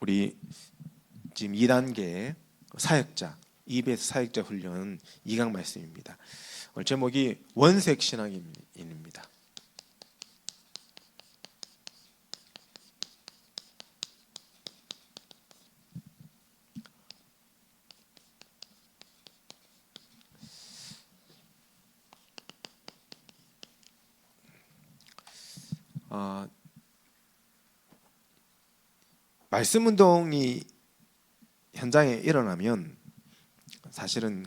우리 지금 2단계 사역자, EBS 사역자 훈련 2강 말씀입니다. 오늘 제목이 원색 신앙인입니다. 말씀 운동이 현장에 일어나면 사실은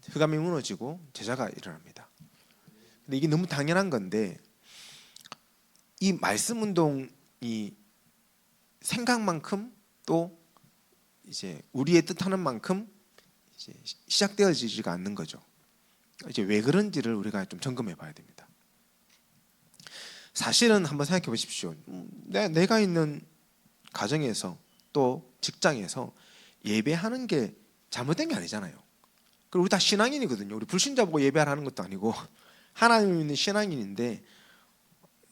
흑암이 무너지고 제자가 일어납니다. 근데 이게 너무 당연한 건데 이 말씀 운동이 생각만큼 또 이제 우리의 뜻하는 만큼 이제 시작되어지지가 않는 거죠. 이제 왜 그런지를 우리가 좀 점검해 봐야 됩니다. 사실은 한번 생각해 보십시오. 내가 있는 가정에서 또 직장에서 예배하는 게 잘못된 게 아니잖아요. 그리고 우리 다 신앙인이거든요. 우리 불신자 보고 예배하라는 것도 아니고 하나님 있는 신앙인인데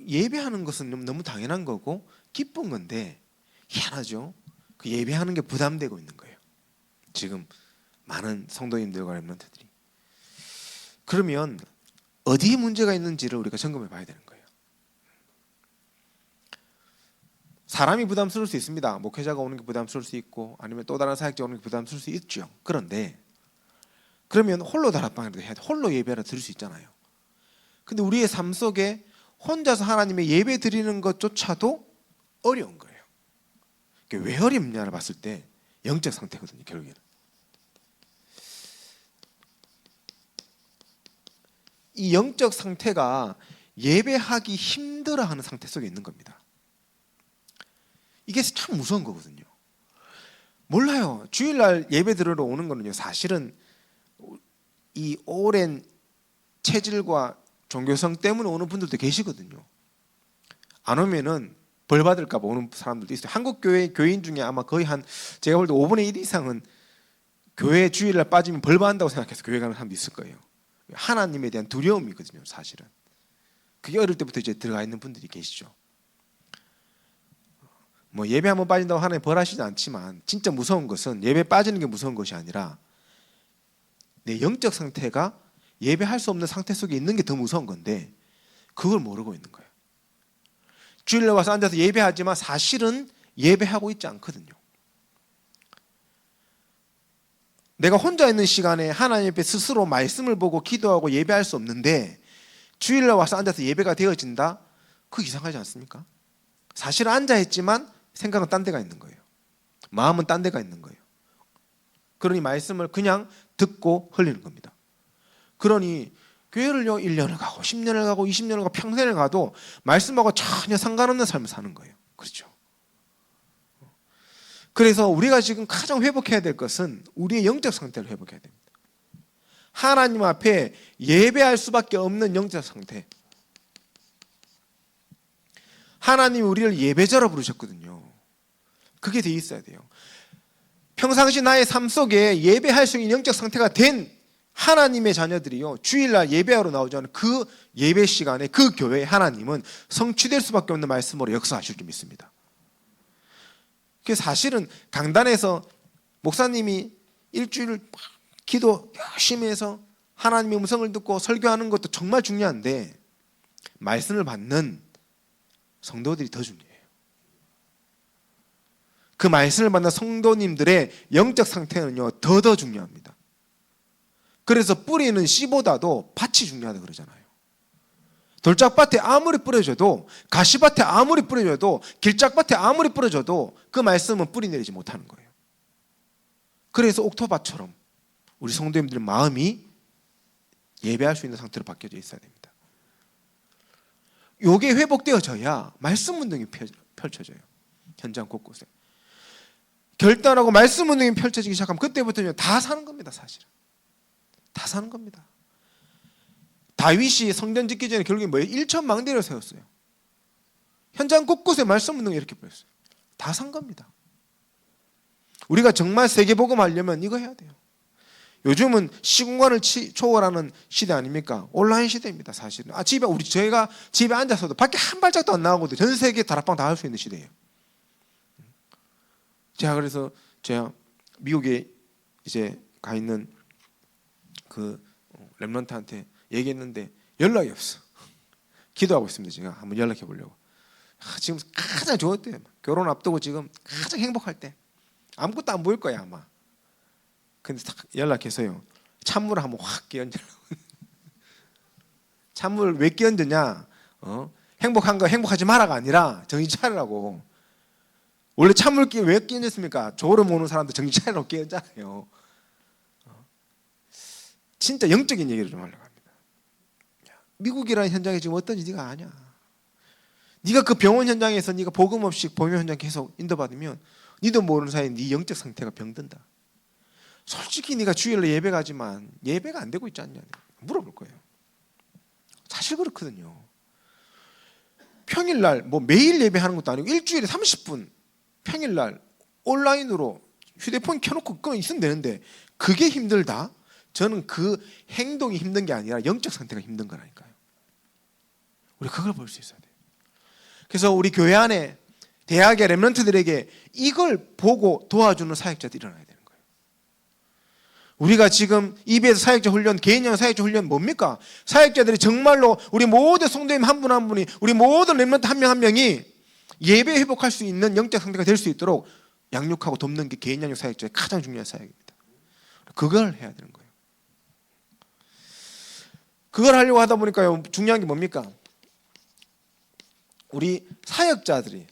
예배하는 것은 너무 당연한 거고 기쁜 건데 희한하죠. 그 예배하는 게 부담되고 있는 거예요. 지금 많은 성도님들과 렘넌트들이. 그러면 어디에 문제가 있는지를 우리가 점검해 봐야 되는 거예요. 사람이 부담스러울 수 있습니다. 목회자가 오는 게 부담스러울 수 있고 아니면 또 다른 사역자 오는 게 부담스러울 수 있죠. 그런데 그러면 홀로 다락방이라도 해야 돼. 홀로 예배라도 드릴 수 있잖아요. 근데 우리의 삶 속에 혼자서 하나님의 예배 드리는 것조차도 어려운 거예요. 왜 어렵냐를 봤을 때 영적 상태거든요. 결국에는 이 영적 상태가 예배하기 힘들어하는 상태 속에 있는 겁니다. 이게 참 무서운 거거든요. 몰라요. 주일날 예배 들으러 오는 거는요, 사실은 이 오랜 체질과 종교성 때문에 오는 분들도 계시거든요. 안 오면은 벌 받을까 봐 오는 사람들도 있어요. 한국 교회 교인 중에 아마 거의 제가 볼 때 5분의 1 이상은 교회 주일날 빠지면 벌 받는다고 생각해서 교회 가는 사람도 있을 거예요. 하나님에 대한 두려움이거든요, 사실은. 그게 어릴 때부터 이제 들어가 있는 분들이 계시죠. 뭐 예배 한번 빠진다고 하나님 벌하시지 않지만 진짜 무서운 것은 예배 빠지는 게 무서운 것이 아니라 내 영적 상태가 예배할 수 없는 상태 속에 있는 게 더 무서운 건데 그걸 모르고 있는 거예요. 주일날 와서 앉아서 예배하지만 사실은 예배하고 있지 않거든요. 내가 혼자 있는 시간에 하나님 앞에 스스로 말씀을 보고 기도하고 예배할 수 없는데 주일날 와서 앉아서 예배가 되어진다? 그거 이상하지 않습니까? 사실 앉아있지만 생각은 딴 데가 있는 거예요. 마음은 딴 데가 있는 거예요. 그러니 말씀을 그냥 듣고 흘리는 겁니다. 그러니 교회를요 1년을 가고 10년을 가고 20년을 가고 평생을 가도 말씀하고 전혀 상관없는 삶을 사는 거예요. 그렇죠? 그래서 우리가 지금 가장 회복해야 될 것은 우리의 영적 상태를 회복해야 됩니다. 하나님 앞에 예배할 수밖에 없는 영적 상태. 하나님이 우리를 예배자로 부르셨거든요. 그게 돼 있어야 돼요. 평상시 나의 삶 속에 예배할 수 있는 영적 상태가 된 하나님의 자녀들이요 주일날 예배하러 나오지 않은 그 예배 시간에 그 교회에 하나님은 성취될 수밖에 없는 말씀으로 역사하실 줄 믿습니다. 그게 사실은 강단에서 목사님이 일주일 기도 열심히 해서 하나님의 음성을 듣고 설교하는 것도 정말 중요한데 말씀을 받는 성도들이 더 중요해요. 그 말씀을 받는 성도님들의 영적 상태는요 더 중요합니다. 그래서 뿌리는 씨보다도 밭이 중요하다 그러잖아요. 돌짝밭에 아무리 뿌려줘도 가시밭에 아무리 뿌려줘도 길짝밭에 아무리 뿌려줘도 그 말씀은 뿌리 내리지 못하는 거예요. 그래서 옥토밭처럼 우리 성도님들의 마음이 예배할 수 있는 상태로 바뀌어져 있어야 됩니다. 이게 회복되어져야 말씀 운동이 펼쳐져요. 현장 곳곳에. 결단하고 말씀 운동이 펼쳐지기 시작하면 그때부터는 다 사는 겁니다. 사실은. 다 사는 겁니다. 다윗이 성전 짓기 전에 결국에 뭐예요? 1천망대를 세웠어요. 현장 곳곳에 말씀 운동이 이렇게 보였어요. 다 산 겁니다. 우리가 정말 세계복음 하려면 이거 해야 돼요. 요즘은 시공간을 초월하는 시대 아닙니까? 온라인 시대입니다. 사실은. 저희가 집에 앉아서도 밖에 한 발짝도 안 나가고도 전 세계 다락방 다 할 수 있는 시대예요. 그래서 제가 미국에 이제 가 있는 그 렘넌트한테 얘기했는데 연락이 없어. 기도하고 있습니다. 지금 한번 연락해 보려고. 지금 가장 좋을 때, 결혼 앞두고 지금 가장 행복할 때, 아무것도 안 보일 거야 아마. 근데 딱 연락해서요, 찬물을 한번 확 끼얹으려고. 찬물 왜 끼얹느냐? 행복한 거 행복하지 마라가 아니라 정신 차리라고. 원래 찬물 왜 끼얹었습니까? 졸음 오는 사람도 정신 차리라고 끼얹잖아요. 진짜 영적인 얘기를 좀 하려고 합니다. 미국이라는 현장에 지금 어떤지 네가 아냐? 네가 그 병원 현장에서 네가 복음 없이 복음 현장 계속 인도받으면 니도 모르는 사이에 네 영적 상태가 병든다. 솔직히 네가 주일날 예배 가지만 예배가 안 되고 있지 않냐 물어볼 거예요. 사실 그렇거든요. 평일날 뭐 매일 예배하는 것도 아니고 일주일에 30분 평일날 온라인으로 휴대폰 켜놓고 그거 있으면 되는데 그게 힘들다? 저는 그 행동이 힘든 게 아니라 영적 상태가 힘든 거라니까요. 우리 그걸 볼 수 있어야 돼요. 그래서 우리 교회 안에 대학의 렘넌트들에게 이걸 보고 도와주는 사역자들이 일어나야 되는 거예요. 우리가 지금 EBS 사역자 훈련, 개인형 사역자 훈련 뭡니까? 사역자들이 정말로 우리 모든 성도님 한 분 한 분이, 우리 모든 렘넌트 한 명 한 명이 예배 회복할 수 있는 영적 상태가 될 수 있도록 양육하고 돕는 게 개인형 사역자의 가장 중요한 사역입니다. 그걸 해야 되는 거예요. 그걸 하려고 하다 보니까요, 중요한 게 뭡니까? 우리 사역자들이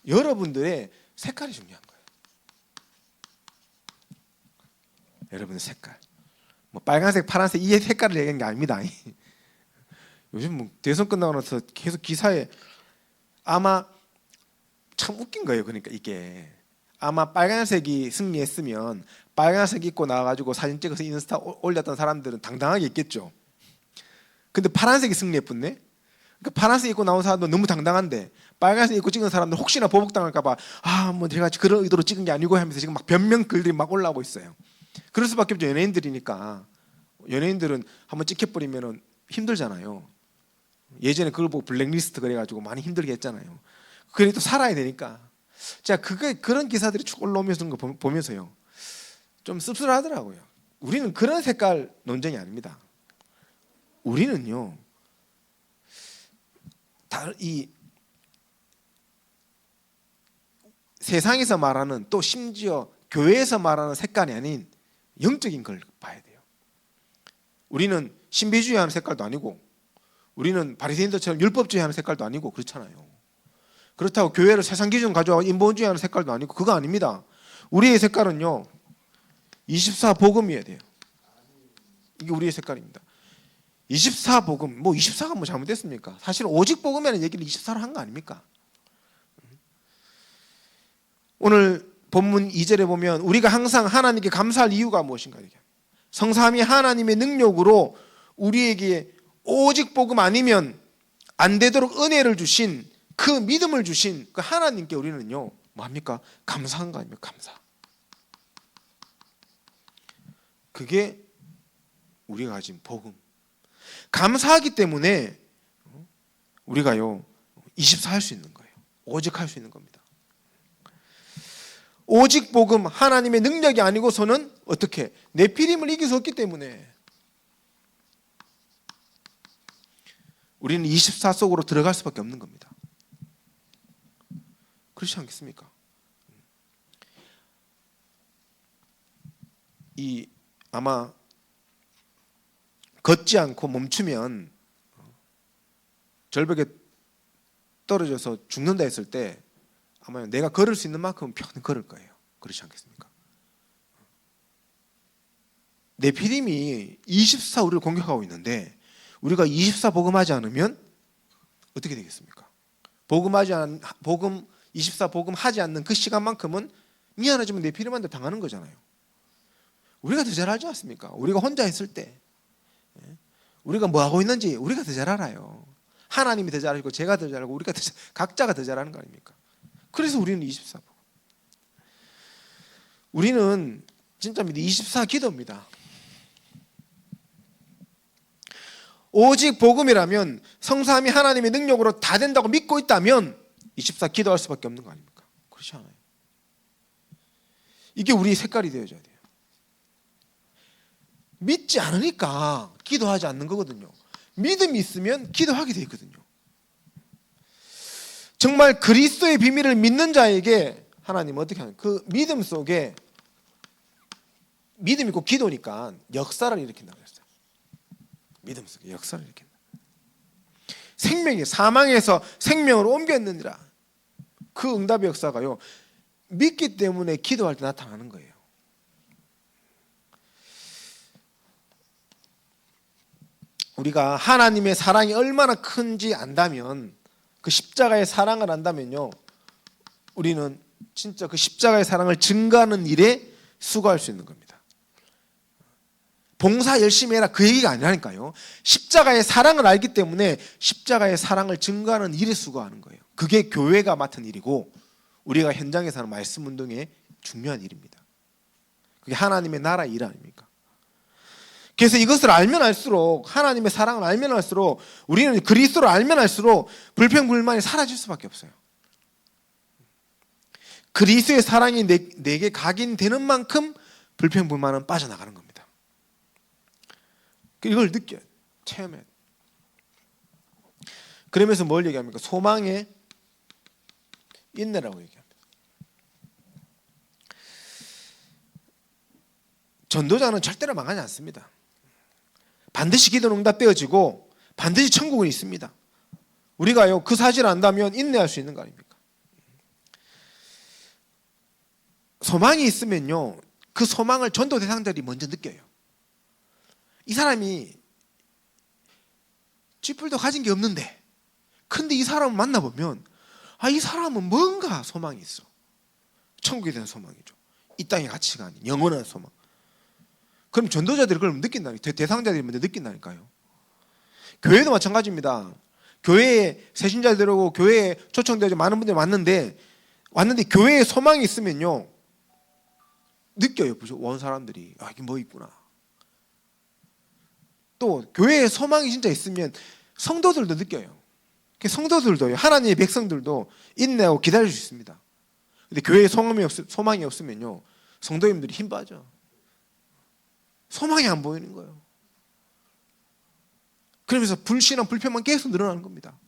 여러분들의 색깔이 중요한 거예요. 여러분의 색깔. 뭐 빨간색, 파란색 이 색깔을 얘기하는 게 아닙니다. 요즘 뭐 대선 끝나고 나서 계속 기사에 아마 참 웃긴 거예요. 그러니까 이게 아마 빨간색이 승리했으면 빨간색 입고 나와가지고 사진 찍어서 인스타 올렸던 사람들은 당당하게 있겠죠. 근데 파란색이 승리했었네. 그러니까 파란색 입고 나온 사람도 너무 당당한데 빨간색 입고 찍은 사람들 혹시나 보복당할까봐 뭐 제가 그런 의도로 찍은 게 아니고 하면서 지금 막 변명 글들이 막 올라오고 있어요. 그럴 수밖에 없죠. 연예인들이니까. 연예인들은 한번 찍혀버리면 힘들잖아요. 예전에 그걸 보고 블랙리스트 그래가지고 많이 힘들게 했잖아요. 그래 또 살아야 되니까. 자, 그런 기사들이 쭉 올라오면서 보면서요, 좀 씁쓸하더라고요. 우리는 그런 색깔 논쟁이 아닙니다. 우리는요, 이 세상에서 말하는, 또 심지어 교회에서 말하는 색깔이 아닌 영적인 걸 봐야 돼요. 우리는 신비주의하는 색깔도 아니고, 우리는 바리새인들처럼 율법주의하는 색깔도 아니고 그렇잖아요. 그렇다고 교회를 세상 기준 가져와 인본주의하는 색깔도 아니고 그거 아닙니다. 우리의 색깔은요, 24복음이어야 돼요. 이게 우리의 색깔입니다. 24복음, 뭐 24가 뭐 잘못됐습니까? 사실 오직 복음이라는 얘기를 24로 한 거 아닙니까? 오늘 본문 2절에 보면 우리가 항상 하나님께 감사할 이유가 무엇인가? 성삼위 하나님의 능력으로 우리에게 오직 복음 아니면 안 되도록 은혜를 주신, 그 믿음을 주신 그 하나님께 우리는요, 뭡니까? 감사한 거 아닙니까? 감사. 그게 우리가 가진 복음. 감사하기 때문에 우리가요 24 할 수 있는 거예요. 오직 할 수 있는 겁니다. 오직 복음, 하나님의 능력이 아니고서는 어떻게? 네피림을 이길 수 없기 때문에 우리는 24 속으로 들어갈 수밖에 없는 겁니다. 그렇지 않겠습니까? 아마 걷지 않고 멈추면 절벽에 떨어져서 죽는다 했을 때 아마 내가 걸을 수 있는 만큼 편히 걸을 거예요. 그렇지 않겠습니까? 네피림이 24 우리를 공격하고 있는데 우리가 24 복음하지 않으면 어떻게 되겠습니까? 복음 24 복음하지 않는 그 시간만큼은 미안하지만 네피림한테 당하는 거잖아요. 우리가 더 잘 알지 않습니까? 우리가 혼자 있을 때 우리가 뭐 하고 있는지 우리가 더 잘 알아요. 하나님이 더 잘 알고 제가 더 잘 알고 우리가 각자가 더 잘 아는 거 아닙니까? 그래서 우리는 24 복음. 우리는 진짜 24 기도입니다. 오직 복음이라면 성삼위 하나님의 능력으로 다 된다고 믿고 있다면 24 기도할 수밖에 없는 거 아닙니까? 그렇지 않아요. 이게 우리의 색깔이 되어줘야 돼요. 믿지 않으니까 기도하지 않는 거거든요. 믿음이 있으면 기도하게 돼 있거든요. 정말 그리스도의 비밀을 믿는 자에게 하나님은 어떻게 하냐? 그 믿음 속에 믿음이 꼭 기도니까 역사를 일으킨다고 했어요. 믿음 속에 역사를 일으킨다. 생명이 사망에서 생명으로 옮겼느니라. 그 응답의 역사가요, 믿기 때문에 기도할 때 나타나는 거예요. 우리가 하나님의 사랑이 얼마나 큰지 안다면, 그 십자가의 사랑을 안다면요, 우리는 진짜 그 십자가의 사랑을 증거하는 일에 수고할 수 있는 겁니다. 봉사 열심히 해라 그 얘기가 아니라니까요. 십자가의 사랑을 알기 때문에 십자가의 사랑을 증거하는 일에 수고하는 거예요. 그게 교회가 맡은 일이고 우리가 현장에서 하는 말씀 운동의 중요한 일입니다. 그게 하나님의 나라 일 아닙니까? 그래서 이것을 알면 알수록, 하나님의 사랑을 알면 알수록, 우리는 그리스도를 알면 알수록 불평불만이 사라질 수밖에 없어요. 그리스도의 사랑이 내게 각인되는 만큼 불평불만은 빠져나가는 겁니다. 이걸 느껴요. 체험해요. 그러면서 뭘 얘기합니까? 소망의 인내라고 얘기합니다. 전도자는 절대로 망하지 않습니다. 반드시 기도는 응답되어지고 반드시 천국은 있습니다. 우리가요, 그 사실을 안다면 인내할 수 있는 거 아닙니까? 소망이 있으면요, 그 소망을 전도 대상자들이 먼저 느껴요. 이 사람이 쥐뿔도 가진 게 없는데, 근데 이 사람을 만나보면 이 사람은 뭔가 소망이 있어. 천국에 대한 소망이죠. 이 땅의 가치가 아닌 영원한 소망. 그럼 전도자들이 그걸 느낀다니까요. 대상자들이 먼저 느낀다니까요. 교회도 마찬가지입니다. 교회에 새신자들하고 교회에 초청되어 많은 분들이 왔는데 교회에 소망이 있으면요, 느껴요. 원 사람들이 이게 뭐 있구나. 또 교회에 소망이 진짜 있으면 성도들도 느껴요. 성도들도, 하나님의 백성들도 인내하고 기다릴 수 있습니다. 근데 교회에 소망이 없으면요, 성도님들이 힘 빠져. 소망이 안 보이는 거예요. 그러면서 불신앙, 불평만 계속 늘어나는 겁니다.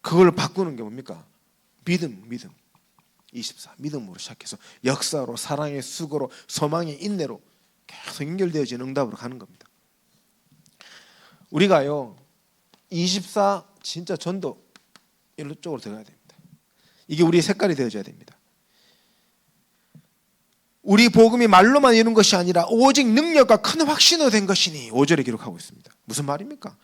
그걸 바꾸는 게 뭡니까? 믿음. 24. 믿음으로 시작해서 역사로, 사랑의 수고로, 소망의 인내로 계속 연결되어지는 응답으로 가는 겁니다. 우리가요, 24 진짜 전도 이런 쪽으로 들어가야 됩니다. 이게 우리의 색깔이 되어져야 됩니다. 우리 복음이 말로만 이루는 것이 아니라 오직 능력과 큰 확신으로 된 것이니 5절에 기록하고 있습니다. 무슨 말입니까?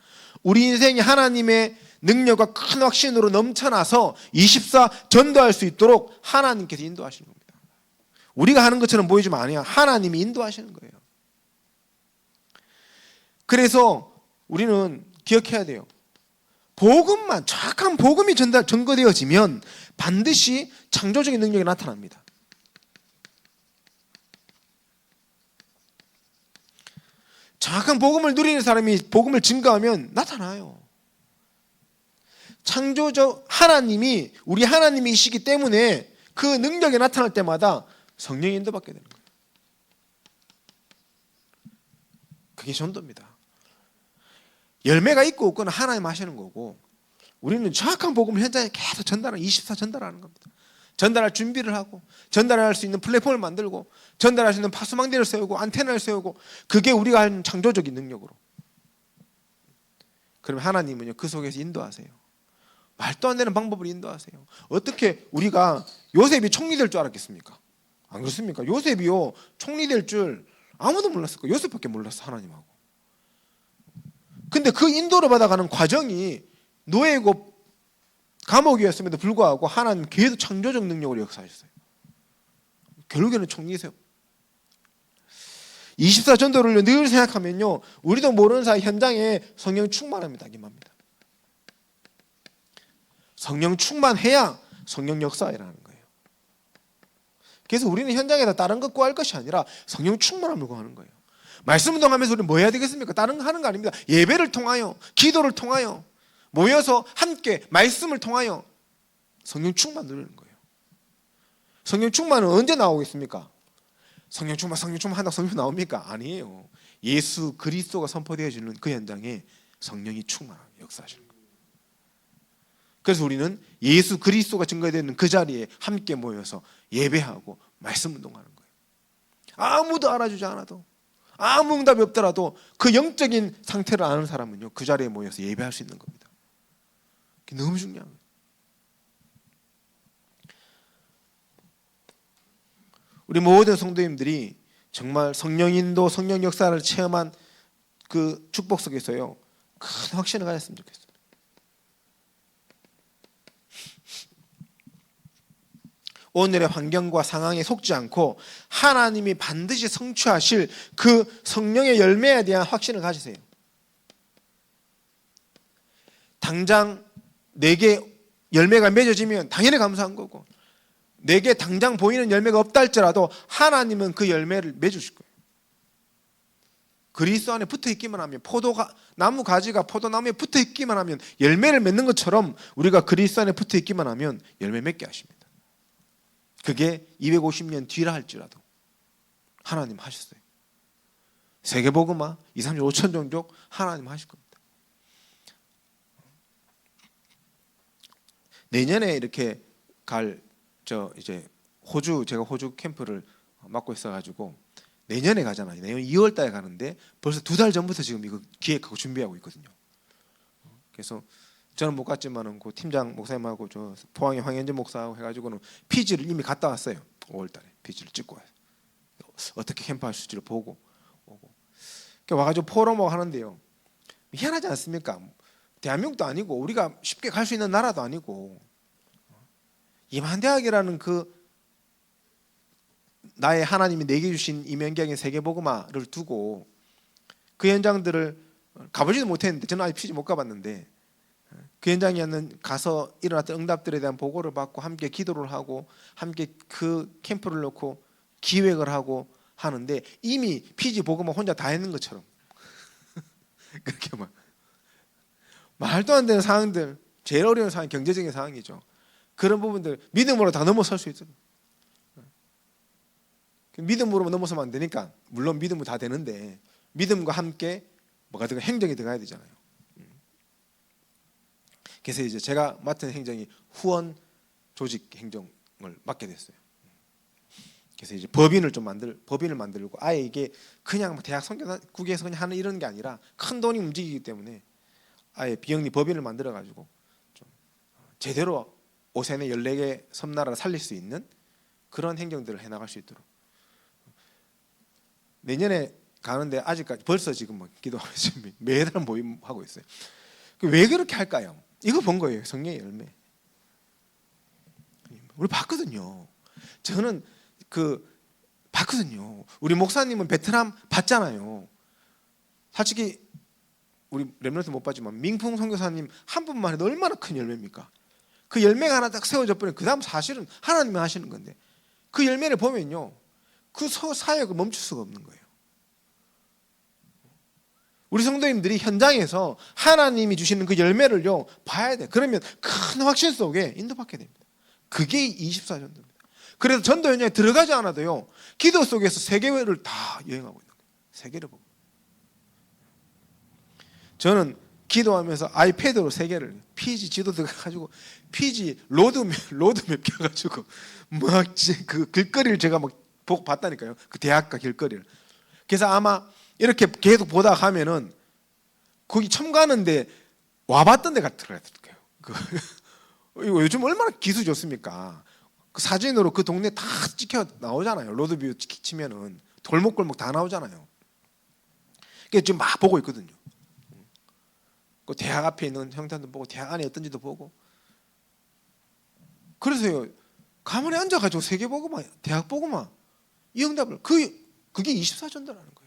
우리 인생이 하나님의 능력과 큰 확신으로 넘쳐나서 24 전도할 수 있도록 하나님께서 인도하시는 겁니다. 우리가 하는 것처럼 보이지만 아니야. 하나님이 인도하시는 거예요. 그래서 우리는 기억해야 돼요. 복음만, 정확한 복음이 전거되어지면 반드시 창조적인 능력이 나타납니다. 정확한 복음을 누리는 사람이 복음을 증거하면 나타나요. 창조적 하나님이, 우리 하나님이시기 때문에 그 능력이 나타날 때마다 성령의 인도받게 되는 거예요. 그게 전도입니다. 열매가 있고 없고는 하나님 하시는 거고, 우리는 정확한 복음을 현장에 계속 24 전달하는 겁니다. 전달할 준비를 하고, 전달할 수 있는 플랫폼을 만들고, 전달할 수 있는 파수망대를 세우고, 안테나를 세우고, 그게 우리가 하는 창조적인 능력으로. 그럼 하나님은요, 그 속에서 인도하세요. 말도 안 되는 방법으로 인도하세요. 어떻게 우리가 요셉이 총리 될 줄 알았겠습니까? 안 그렇습니까? 요셉이요, 총리 될 줄 아무도 몰랐을 거예요. 요셉밖에 몰랐어, 하나님하고. 근데 그 인도를 받아가는 과정이 노예고 감옥이었음에도 불구하고 하나님 계속 창조적 능력으로 역사하셨어요. 결국에는 총리세요. 24 전도를 늘 생각하면요, 우리도 모르는 사이 현장에 성령 충만합니다. 임합니다. 성령 충만해야 성령 역사라는 거예요. 그래서 우리는 현장에서 다른 것 구할 것이 아니라 성령 충만함을 구하는 거예요. 말씀 운동하면서 우리는 뭐 해야 되겠습니까? 다른 거 하는 거 아닙니다. 예배를 통하여, 기도를 통하여, 모여서 함께 말씀을 통하여 성령 충만 누리는 거예요. 성령 충만은 언제 나오겠습니까? 성령 충만 한다고 성령 나옵니까? 아니에요. 예수 그리스도가 선포되어지는 그 현장에 성령이 충만하게 역사하시는 거예요. 그래서 우리는 예수 그리스도가 증거되는 그 자리에 함께 모여서 예배하고 말씀 운동하는 거예요. 아무도 알아주지 않아도, 아무 응답이 없더라도 그 영적인 상태를 아는 사람은요, 그 자리에 모여서 예배할 수 있는 겁니다. 그게 너무 중요한 거예요. 우리 모든 성도님들이 정말 성령인도, 성령 역사를 체험한 그 축복 속에서요, 큰 확신을 가졌으면 좋겠어요. 오늘의 환경과 상황에 속지 않고 하나님이 반드시 성취하실 그 성령의 열매에 대한 확신을 가지세요. 당장 내게 열매가 맺어지면 당연히 감사한 거고, 내게 당장 보이는 열매가 없다 할지라도 하나님은 그 열매를 맺으실 거예요. 그리스도 안에 붙어 있기만 하면, 나무 가지가 포도나무에 붙어 있기만 하면 열매를 맺는 것처럼 우리가 그리스도 안에 붙어 있기만 하면 열매 맺게 하십니다. 그게 250년 뒤라 할지라도 하나님 하셨어요. 세계복음화 2, 3, 5천 종족 하나님 하실 겁니다. 내년에 이렇게 이제 제가 호주 캠프를 맡고 있어가지고 내년에 가잖아요. 내년 2월 달에 가는데 벌써 2달 전부터 지금 이거 기획하고 준비하고 있거든요. 그래서 저는 못 갔지만은 그 팀장 목사님하고 저 포항의 황현재 목사하고 해가지고는 피지를 이미 갔다 왔어요. 5월달에 피지를 찍고 와요. 어떻게 캠프할 수 있을지를 보고 오고. 와가지고 포럼하고 하는데요. 희한하지 않습니까? 대한민국도 아니고 우리가 쉽게 갈 수 있는 나라도 아니고 임한대학이라는 그 나의 하나님이 내게 주신 이면경의 세계복음화를 두고 그 현장들을 가보지도 못했는데, 저는 아직 피지 못 가봤는데 그 현장에는 가서 일어났던 응답들에 대한 보고를 받고 함께 기도를 하고 함께 그 캠프를 놓고 기획을 하고 하는데 이미 피지 복음화 혼자 다 했는 것처럼 그렇게 막 말도 안 되는 상황들, 제일 어려운 상황, 경제적인 상황이죠. 그런 부분들 믿음으로 다 넘어설 수 있어요. 믿음으로 넘어서면 안 되니까, 물론 믿음으로 다 되는데 믿음과 함께 뭐가 들어가, 행정이 들어가야 되잖아요. 그래서 이제 제가 맡은 행정이 후원 조직 행정을 맡게 됐어요. 그래서 이제 법인을 만들고, 아예 이게 그냥 대학 선교국에서 그냥 하는 이런 게 아니라 큰 돈이 움직이기 때문에 아예 비영리 법인을 만들어 가지고 좀 제대로 5세네 14개 섬나라를 살릴 수 있는 그런 행정들을 해나갈 수 있도록. 내년에 가는데 아직까지 벌써 지금 뭐 기도하면서 매달 모임하고 있어요. 왜 그렇게 할까요? 이거 본 거예요. 성령의 열매. 우리 봤거든요. 저는 봤거든요. 우리 목사님은 베트남 봤잖아요. 솔직히 우리 렘넌트 못 봤지만 민풍 선교사님 한 분만 해도 얼마나 큰 열매입니까? 그 열매가 하나 딱 세워져 버리면 그 다음 사실은 하나님이 하시는 건데, 그 열매를 보면요, 그 사역을 멈출 수가 없는 거예요. 우리 성도님들이 현장에서 하나님이 주시는 그 열매를요 봐야 돼. 그러면 큰 확신 속에 인도받게 됩니다. 그게 24전도입니다. 그래서 전도 현장에 들어가지 않아도요 기도 속에서 세계를 다 여행하고 있는 거예요. 세계를 보고. 저는 기도하면서 아이패드로 세계를 피지 지도 들어가가지고 피지 로드맵 켜가지고 막 그 길거리를 제가 막 보고 봤다니까요. 그 대학가 길거리를. 그래서 아마 이렇게 계속 보다 가면은 거기 처음 가는데 와봤던 데 같더라고요. 요즘 얼마나 기술 좋습니까? 그 사진으로 그 동네 다 찍혀 나오잖아요. 로드뷰 치면은 골목골목 다 나오잖아요. 그래서 지금 막 보고 있거든요. 그 대학 앞에 있는 형태도 보고 대학 안에 어떤지도 보고. 그래서요 가만히 앉아가지고 세계 보고만, 대학 보고만 이 응답을 그게 24전도라는 거예요.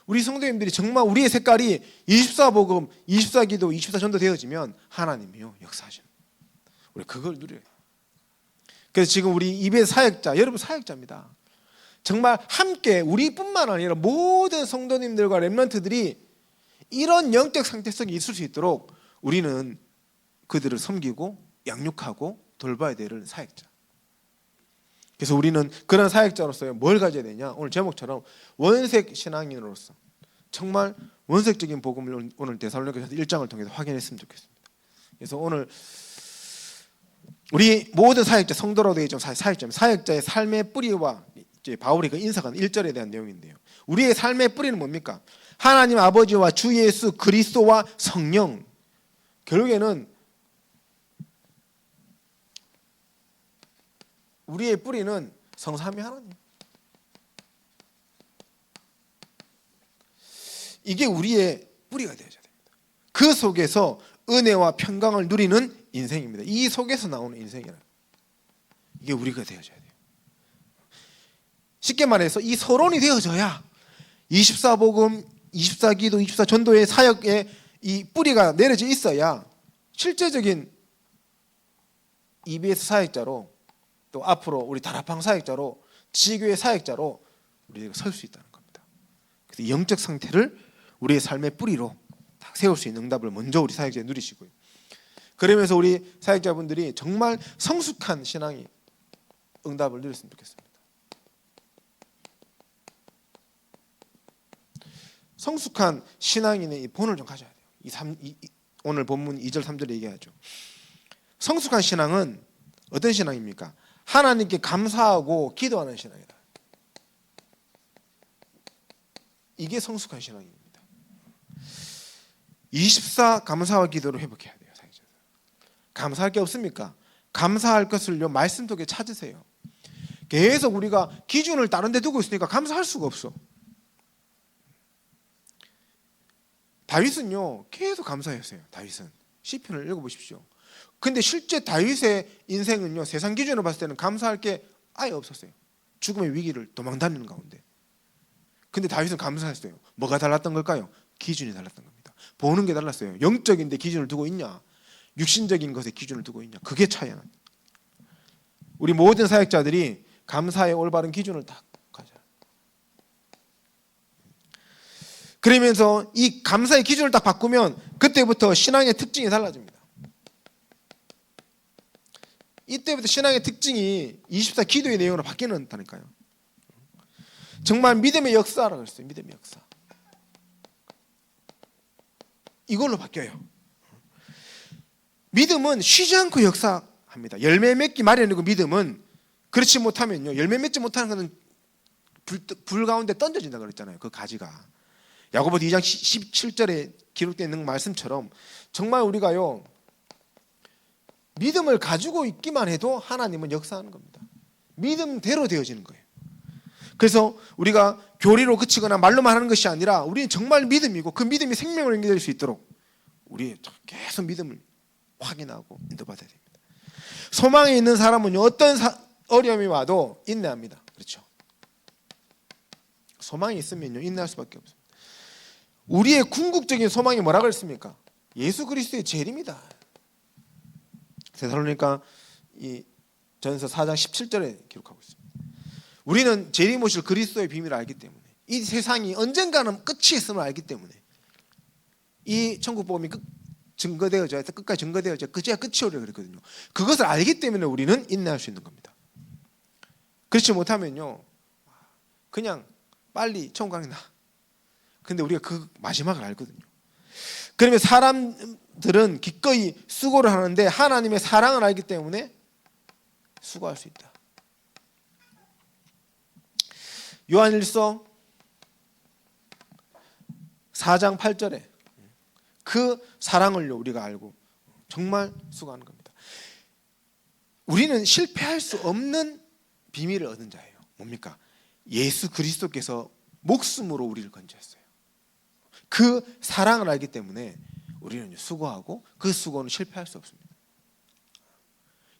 우리 성도님들이 정말 우리의 색깔이 24복음, 24기도, 24전도 되어지면 하나님이요 역사하시는 거예요. 우리 그걸 누려요. 그래서 지금 우리 입의 사역자, 여러분 사역자입니다. 정말 함께 우리뿐만 아니라 모든 성도님들과 렘넌트들이 이런 영적 상태 속에 있을 수 있도록 우리는 그들을 섬기고 양육하고 돌봐야 되는 사역자. 그래서 우리는 그런 사역자로서 뭘 가져야 되냐? 오늘 제목처럼 원색 신앙인으로서 정말 원색적인 복음을 오늘 데살로니가서 1장을 통해서 확인했으면 좋겠습니다. 그래서 오늘 우리 모든 사역자, 성도라도 되겠지만 사역자의 삶의 뿌리와 이제 바울이 그 인사한 1절에 대한 내용인데요. 우리의 삶의 뿌리는 뭡니까? 하나님 아버지와 주 예수 그리스도와 성령. 결국에는 우리의 뿌리는 성삼위 하나님. 이게 우리의 뿌리가 되어야 됩니다. 그 속에서 은혜와 평강을 누리는 인생입니다. 이 속에서 나오는 인생이라. 이게 우리가 되어져야 돼요. 쉽게 말해서 이 서론이 되어져야 24복음, 24기도, 24전도의 사역에 이 뿌리가 내려져 있어야 실제적인 EBS 사역자로 또 앞으로 우리 다락방 사역자로 지교회 사역자로 우리가 설 수 있다는 겁니다. 그래서 영적 상태를 우리의 삶의 뿌리로 딱 세울 수 있는 응답을 먼저 우리 사역자에 누리시고요. 그러면서 우리 사역자분들이 정말 성숙한 신앙이 응답을 누렸으면 좋겠습니다. 성숙한 신앙인의 이 본을 좀 가져야 돼요. 오늘 본문 2절 3절 얘기하죠. 성숙한 신앙은 어떤 신앙입니까? 하나님께 감사하고 기도하는 신앙이다. 이게 성숙한 신앙입니다. 24 감사와 기도를 회복해야 돼요. 감사할 게 없습니까? 감사할 것을요 말씀 속에 찾으세요. 계속 우리가 기준을 다른 데 두고 있으니까 감사할 수가 없어. 다윗은요 계속 감사했어요. 다윗은 시편을 읽어보십시오. 근데 실제 다윗의 인생은요 세상 기준으로 봤을 때는 감사할 게 아예 없었어요. 죽음의 위기를 도망다니는 가운데. 근데 다윗은 감사했어요. 뭐가 달랐던 걸까요? 기준이 달랐던 겁니다. 보는 게 달랐어요. 영적인데 기준을 두고 있냐, 육신적인 것에 기준을 두고 있냐, 그게 차이야. 우리 모든 사역자들이 감사의 올바른 기준을 딱 가져요. 그러면서 이 감사의 기준을 딱 바꾸면 그때부터 신앙의 특징이 달라집니다. 이때부터 신앙의 특징이 24 기도의 내용으로 바뀌는다니까요. 정말 믿음의 역사라고 했어요. 믿음의 역사. 이걸로 바뀌어요. 믿음은 쉬지 않고 역사합니다. 열매 맺기 마련이고 믿음은 그렇지 못하면요 열매 맺지 못하는 것은 불 가운데 던져진다 그랬잖아요. 그 가지가 야고보서 2장 17절에 기록되어 있는 말씀처럼 정말 우리가요 믿음을 가지고 있기만 해도 하나님은 역사하는 겁니다. 믿음대로 되어지는 거예요. 그래서 우리가 교리로 그치거나 말로만 하는 것이 아니라 우리는 정말 믿음이고 그 믿음이 생명을 연결될 수 있도록 우리 계속 믿음을 확인하고 인도받아야 됩니다. 소망이 있는 사람은 어떤 어려움이 와도 인내합니다. 그렇죠? 소망이 있으면요 인내할 수밖에 없습니다. 우리의 궁극적인 소망이 뭐라고 했습니까? 예수 그리스도의 재림이다. 데살로니가 이 전서 4장 17절에 기록하고 있습니다. 우리는 재림 오실 그리스도의 비밀을 알기 때문에 이 세상이 언젠가는 끝이 있음을 알기 때문에 이 천국 복음이 증거되어져야 끝까지 증거되어져야 그제야 끝이 오려 그랬거든요. 그것을 알기 때문에 우리는 인내할 수 있는 겁니다. 그렇지 못하면요 그냥 빨리 천국 가나. 근데 우리가 그 마지막을 알거든요. 그러면 사람들은 기꺼이 수고를 하는데 하나님의 사랑을 알기 때문에 수고할 수 있다. 요한일서 4장 8절에 그 사랑을요 우리가 알고 정말 수고하는 겁니다. 우리는 실패할 수 없는 비밀을 얻은 자예요. 뭡니까? 예수 그리스도께서 목숨으로 우리를 건졌어요. 그 사랑을 알기 때문에 우리는 수고하고 그 수고는 실패할 수 없습니다.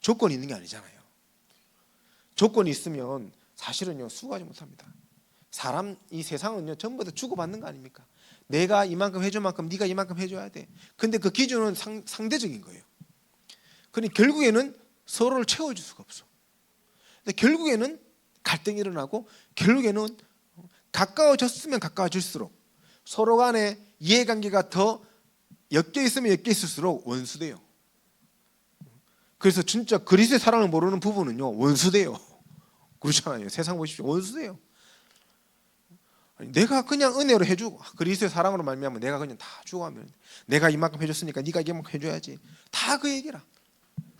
조건이 있는 게 아니잖아요. 조건이 있으면 사실은요 수고하지 못합니다. 이 세상은요 전부 다 주고받는 거 아닙니까? 내가 이만큼 해줄 만큼 네가 이만큼 해줘야 돼. 근데 그 기준은 상대적인 거예요. 그러니 결국에는 서로를 채워줄 수가 없어. 근데 결국에는 갈등이 일어나고 결국에는 가까워졌으면 가까워질수록 서로 간에 이해관계가 더 엮여 있으면 엮여 있을수록 원수돼요. 그래서 진짜 그리스도의 사랑을 모르는 부부는요 원수돼요. 그렇잖아요. 세상 보십시오. 원수예요. 내가 그냥 은혜로 해주고 그리스도의 사랑으로 말미암아 내가 그냥 다 주고 하면 내가 이만큼 해줬으니까 네가 이만큼 해줘야지. 다 그 얘기라.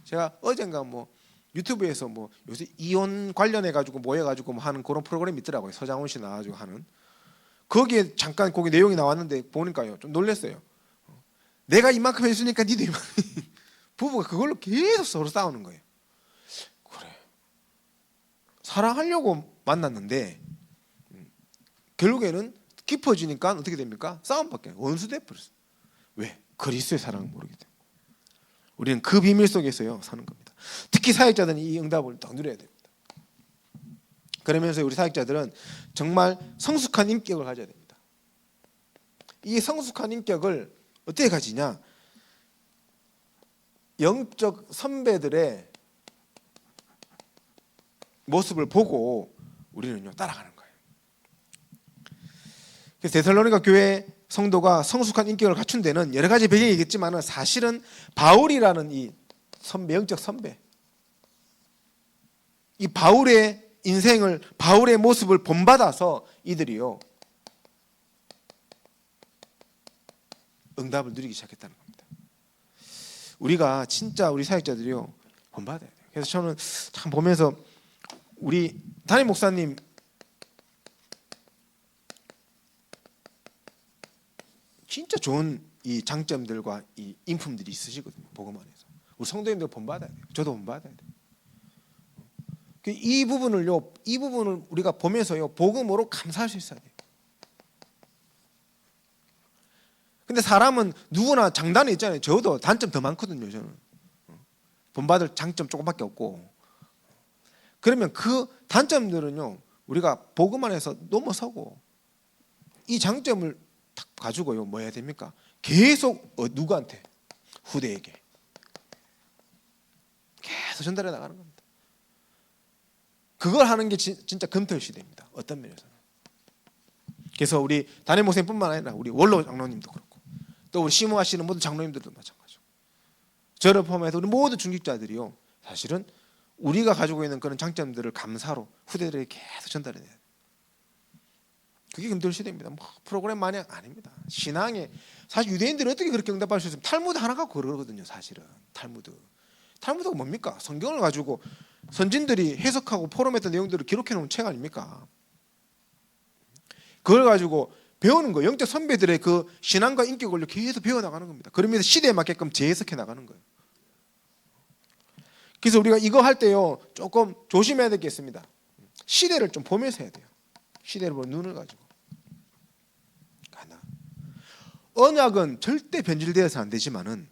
제가 어젠가 뭐 유튜브에서 뭐 요새 이혼 관련해 가지고 모여 가지고 뭐 하는 그런 프로그램이 있더라고요. 서장훈 씨 나와가지고 하는. 거기에 잠깐 거기 내용이 나왔는데 보니까요 좀 놀랐어요. 내가 이만큼 해주니까 니도 이만큼. 부부가 그걸로 계속 서로 싸우는 거예요. 그래. 사랑하려고 만났는데 결국에는 깊어지니까 어떻게 됩니까? 싸움밖에 원수 돼버렸어요. 왜? 그리스도의 사랑을 모르기 때문에. 우리는 그 비밀 속에서요 사는 겁니다. 특히 사역자들은 이 응답을 딱 누려야 됩니다. 그러면서 우리 사역자들은 정말 성숙한 인격을 가져야 됩니다. 이 성숙한 인격을 어떻게 가지냐? 영적 선배들의 모습을 보고 우리는요 따라가는 거예요. 그래서 데살로니가 교회 성도가 성숙한 인격을 갖춘 데는 여러 가지 배경이 있겠지만 사실은 바울이라는 이 선배, 영적 선배, 이 바울의 인생을, 바울의 모습을 본받아서 이들이요 응답을 누리기 시작했다는 겁니다. 우리가 진짜 우리 사역자들이요 본받아야 돼요. 그래서 저는 참 보면서 우리 담임 목사님 진짜 좋은 이 장점들과 이 인품들이 있으시거든요. 복음 안에서 우리 성도님들 본받아야 돼요. 저도 본받아야 돼요. 이 부분을 우리가 보면서요 복음으로 감사할 수 있어야 돼요. 근데 사람은 누구나 장단이 있잖아요. 저도 단점 더 많거든요. 저는 본받을 장점 조금밖에 없고. 그러면 그 단점들은요 우리가 복음 안에서 넘어서고 이 장점을 딱 가지고요 뭐 해야 됩니까? 계속 누구한테? 후대에게 계속 전달해 나가는 겁니다. 그걸 하는 게 진짜 금토일 시대입니다. 어떤 면에서는. 그래서 우리 담임 목사님뿐만 아니라 우리 원로 장로님도 그렇고 또 우리 심호하시는 모든 장로님들도 마찬가지고 저를 포함해서 우리 모든 중직자들이요 사실은 우리가 가지고 있는 그런 장점들을 감사로 후대들에게 계속 전달해야 돼요. 그게 금토일 시대입니다. 뭐 프로그램 마냥 아닙니다. 신앙에 사실 유대인들이 어떻게 그렇게 응답할 수 있으면 탈무드 하나 갖고 그러거든요. 사실은 탈무드가 뭡니까? 성경을 가지고 선진들이 해석하고 포럼했던 내용들을 기록해 놓은 책 아닙니까? 그걸 가지고 배우는 거예요. 영적 선배들의 그 신앙과 인격을 계속 배워나가는 겁니다. 그러면서 시대에 맞게끔 재해석해 나가는 거예요. 그래서 우리가 이거 할 때요 조금 조심해야 될 게 있습니다. 시대를 좀 보면서 해야 돼요. 시대를 보는 눈을 가지고. 하나. 언약은 절대 변질되어서 안 되지만은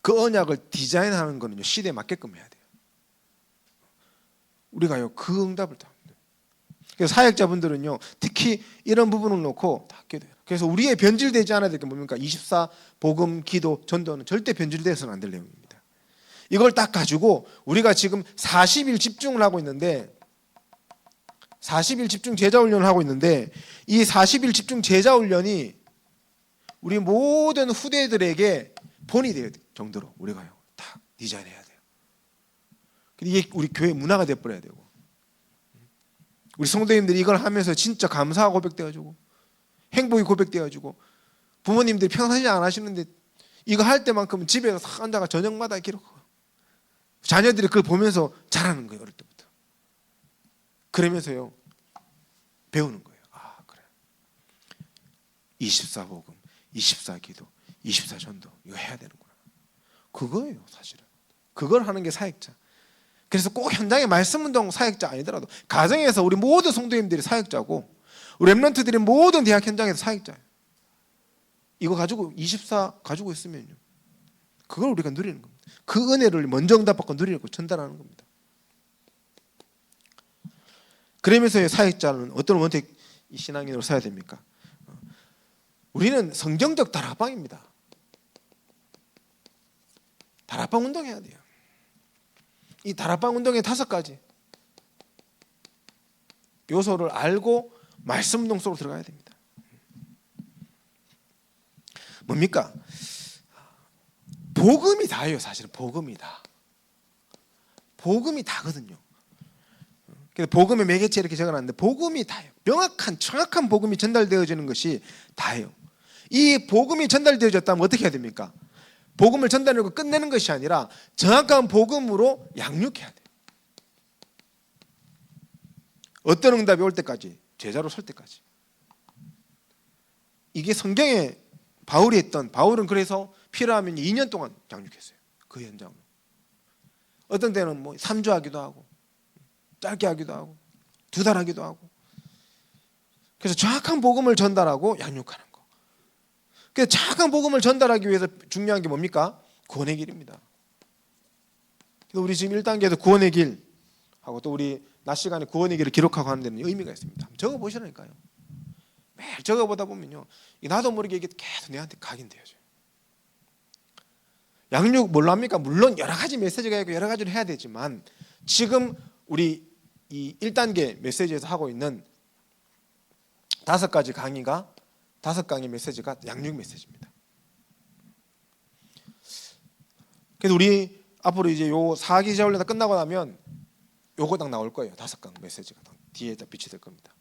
그 언약을 디자인하는 거는요 시대에 맞게끔 해야 돼요. 우리가요 그 응답을 다. 그래서 사역자분들은요 특히 이런 부분을 놓고 다 하게 돼요. 그래서 우리의 변질되지 않아야 될 게 뭡니까? 24 복음, 기도, 전도는 절대 변질되어서는 안 될 내용입니다. 이걸 딱 가지고 우리가 지금 40일 집중을 하고 있는데 40일 집중 제자 훈련을 하고 있는데 이 40일 집중 제자 훈련이 우리 모든 후대들에게 본이 될 정도로 우리가요 다 디자인해야 돼요. 이게 우리 교회 문화가 돼버려야 되고 우리 성도님들이 이걸 하면서 진짜 감사하고 고백되어지고 행복이 고백되어지고 부모님들이 평상시 안 하시는데 이거 할 때만큼은 집에서 싹 앉아가 저녁마다 기록하고 자녀들이 그걸 보면서 잘하는 거예요. 어릴 때부터. 그러면서요 배우는 거예요. 아 그래 24 복음, 24 기도, 24 전도 이거 해야 되는구나. 그거예요 사실은. 그걸 하는 게 사역자. 그래서 꼭 현장의 말씀운동 사역자 아니더라도 가정에서 우리 모든 성도님들이 사역자고 우리 랩런트들이 모든 대학 현장에서 사역자예요. 이거 가지고 24 가지고 있으면요 그걸 우리가 누리는 겁니다. 그 은혜를 먼저 응답받고 누리는 거 전달하는 겁니다. 그러면서 사역자는 어떤 원칙 신앙인으로 서야 됩니까? 우리는 성경적 다락방입니다. 다락방 운동해야 돼요. 이 다락방 운동의 5가지 요소를 알고 말씀 운동 속으로 들어가야 됩니다. 뭡니까? 복음이 다예요. 사실은 복음이 다. 복음이 다거든요. 그래서 복음의 매개체 이렇게 적어놨는데 복음이 다예요. 명확한 정확한 복음이 전달되어지는 것이 다예요. 이 복음이 전달되어졌다면 어떻게 해야 됩니까? 복음을 전달하고 끝내는 것이 아니라 정확한 복음으로 양육해야 돼요. 어떤 응답이 올 때까지, 제자로 설 때까지. 이게 성경에 바울은 그래서 필요하면 2년 동안 양육했어요. 그 현장으로. 어떤 때는 뭐 3주 하기도 하고 짧게 하기도 하고 2달 하기도 하고. 그래서 정확한 복음을 전달하고 양육하는 거. 그래서 정확한 복음을 전달하기 위해서 중요한 게 뭡니까? 구원의 길입니다. 그래서 우리 지금 1단계에서 구원의 길 하고 또 우리 낮 시간에 구원의 길을 기록하고 하는 데는 의미가 있습니다. 한번 적어보시라니까요. 매일 적어보다 보면요, 나도 모르게 이게 계속 내한테 각인되어져요. 양육 뭘로 합니까? 물론 여러 가지 메시지가 있고 여러 가지를 해야 되지만 지금 우리 이 1단계 메시지에서 하고 있는 5가지 강의가 5강의 메시지가 양육 메시지입니다. 그래서 우리 앞으로 이제 요 4기 제훈련 다 끝나고 나면 요거 딱 나올 거예요. 5강 메시지가 뒤에 딱 비치될 겁니다.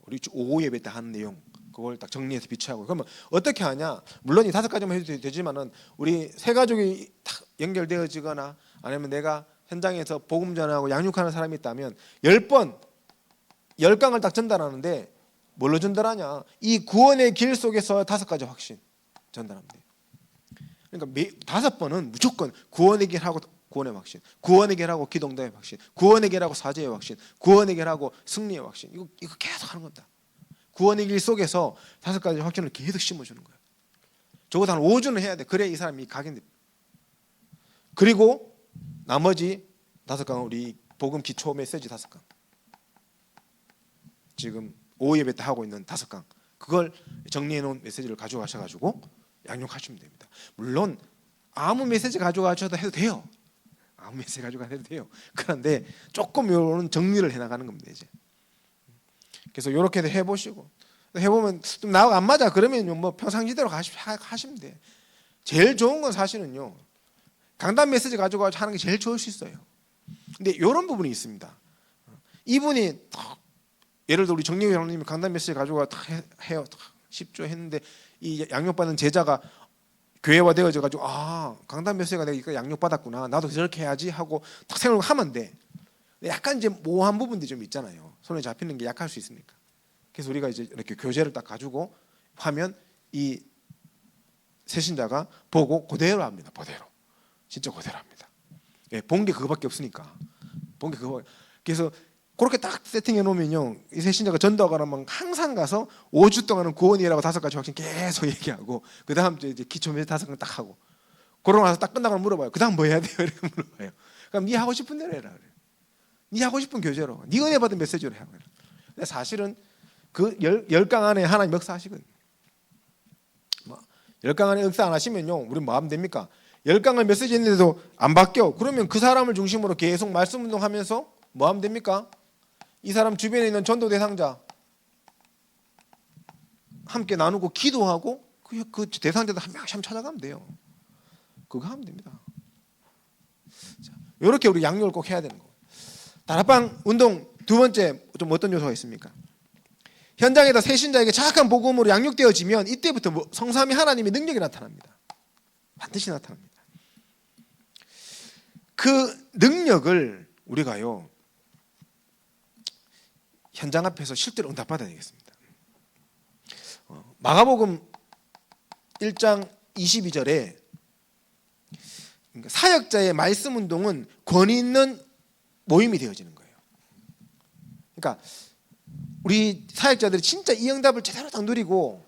우리 오후 예배 때 하는 내용 그걸 딱 정리해서 비치하고. 그러면 어떻게 하냐? 물론 이 5가지만 해도 되지만은 우리 세 가족이 딱 연결되어지거나 아니면 내가 현장에서 복음 전하고 양육하는 사람이 있다면 10번 10강을 딱 전달하는데 뭘로 전달하냐? 이 구원의 길 속에서 5가지 확신 전달하면 돼요. 그러니까 5번은 무조건 구원의 길하고 구원의 확신, 구원의 길하고 기동도의 확신, 구원의 길하고 사죄의 확신, 구원의 길하고 승리의 확신. 이거 계속 하는 겁니다. 구원의 길 속에서 5가지 확신을 계속 심어주는 거예요. 적어도 한 5주는 해야 돼. 그래야 이 사람이 각인됩니다. 그리고 나머지 5강은 우리 복음 기초 메시지 5강. 지금 오후 예배 때 하고 있는 5강. 그걸 정리해 놓은 메시지를 가져가셔가지고 양육하시면 됩니다. 물론 아무 메시지 가져가셔도 해도 돼요. 아무 메시지 가져가도 해도 돼요. 그런데 조금 이런 정리를 해나가는 겁니다. 이제. 그래서 이렇게 해보시고 해보면 좀 나하고 안 맞아 그러면 뭐 평상시대로 하시면 돼. 제일 좋은 건 사실은요, 강단 메시지 가지고 하는 게 제일 좋을 수 있어요. 근데 이런 부분이 있습니다. 이분이 예를 들어 우리 정리회 장로님이 강단 메시지 가지고 해요. 10조 했는데 이 양육받는 제자가 교회화 되어져 가지고 강단 메시지가 내가 양육받았구나, 나도 저렇게 해야지 하고 딱 생각을 하면 돼. 약간 이제 모호한 부분들이 좀 있잖아요. 손에 잡히는 게 약할 수 있으니까. 그래서 우리가 이제 이렇게 교재를 딱 가지고 하면 이 새신자가 보고 그대로 합니다. 그대로. 진짜 그대로 합니다. 예, 본 게 그거밖에 없으니까. 본 게 그거. 그래서 그렇게 딱 세팅해 놓으면요, 이 새신자가 전도하거나 항상 가서 5주 동안은 구원이라고 5가지 확신 계속 얘기하고 그 다음 이제 기초 메시지 5강 딱 하고 그러고 나서 딱 끝나고 물어봐요. 그 다음 뭐 해야 돼요? 이렇게 물어봐요. 그럼 네 하고 싶은 대로 해라 그래요. 네 하고 싶은 교재로, 네 은혜 받은 메시지로 해라 그래요. 근데 사실은 그 10강 안에 하나님 역사하시거든요. 10강 안에 역사 안 하시면요, 우리 뭐 하면 됩니까? 10강을 메시지 했는데도 안 바뀌어. 그러면 그 사람을 중심으로 계속 말씀 운동하면서 뭐 하면 됩니까? 이 사람 주변에 있는 전도 대상자 함께 나누고 기도하고 그 대상자들 한 명씩 찾아가면 돼요. 그거 하면 됩니다. 자, 이렇게 우리 양육을 꼭 해야 되는 거예요. 다락방 운동 두 번째 좀 어떤 요소가 있습니까? 현장에다 새신자에게 정확한 복음으로 양육되어지면 이때부터 성삼위 하나님의 능력이 나타납니다. 반드시 나타납니다. 그 능력을 우리가요, 현장 앞에서 실제로 응답받아야 되겠습니다. 마가복음 1장 22절에 사역자의 말씀 운동은 권위 있는 모임이 되어지는 거예요. 그러니까 우리 사역자들이 진짜 이 응답을 제대로 딱 누리고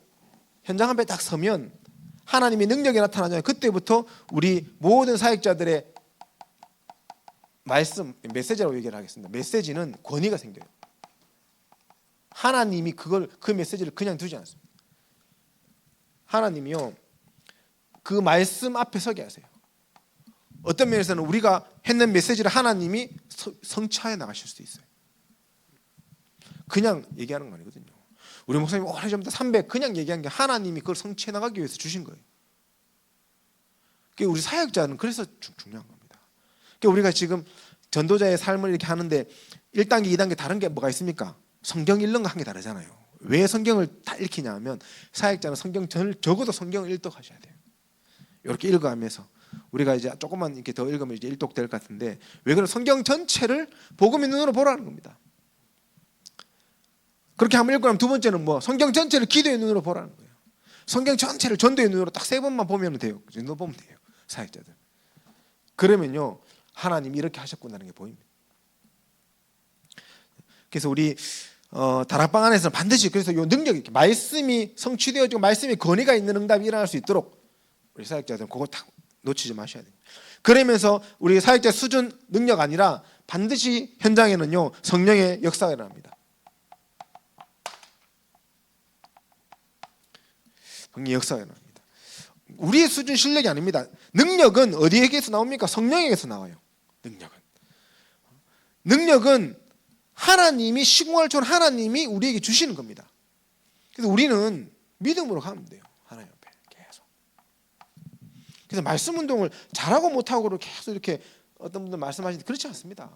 현장 앞에 딱 서면 하나님의 능력이 나타나잖아요. 그때부터 우리 모든 사역자들의 말씀, 메시지라고 얘기를 하겠습니다. 메시지는 권위가 생겨요. 하나님이 그 메시지를 그냥 두지 않습니다. 하나님이요, 그 말씀 앞에 서게 하세요. 어떤 면에서는 우리가 했는 메시지를 하나님이 성취하여 나가실 수도 있어요. 그냥 얘기하는 거 아니거든요. 우리 목사님 오래전부터 300 그냥 얘기한 게 하나님이 그걸 성취해 나가기 위해서 주신 거예요. 우리 사역자는 그래서 중요한 겁니다. 우리가 지금 전도자의 삶을 이렇게 하는데 1단계, 2단계 다른 게 뭐가 있습니까? 성경 읽는 거 한 게 다르잖아요. 왜 성경을 다 읽히냐 하면 사역자는 적어도 성경을 일독하셔야 돼요. 이렇게 읽어가면서 우리가 이제 조금만 이렇게 더 읽으면 이제 일독될 것 같은데, 왜 그런 성경 전체를 복음의 눈으로 보라는 겁니다. 그렇게 한번 읽고 나면 두 번째는 뭐 성경 전체를 기도의 눈으로 보라는 거예요. 성경 전체를 전도의 눈으로 딱 3번만 보면 돼요. 그 정도 보면 돼요, 사역자들. 그러면요 하나님이 이렇게 하셨구나는 게 보입니다. 그래서 우리 다락방 안에서는 반드시 그래서 이 능력이 말씀이 성취되어지고 말씀이 권위가 있는 응답이 일어날 수 있도록 우리 사역자들은 그거 딱 놓치지 마셔야 됩니다. 그러면서 우리 사역자 수준 능력 아니라 반드시 현장에는요 성령의 역사가 일어납니다. 성령의 역사가 일어납니다. 우리의 수준 실력이 아닙니다. 능력은 어디에게서 나옵니까? 성령에게서 나와요. 능력은 하나님이, 시공할 하나님이 우리에게 주시는 겁니다. 그래서 우리는 믿음으로 가면 돼요, 하나님 앞에 계속. 그래서 말씀 운동을 잘하고 못하고를 계속 이렇게 어떤 분들 말씀하시는데 그렇지 않습니다.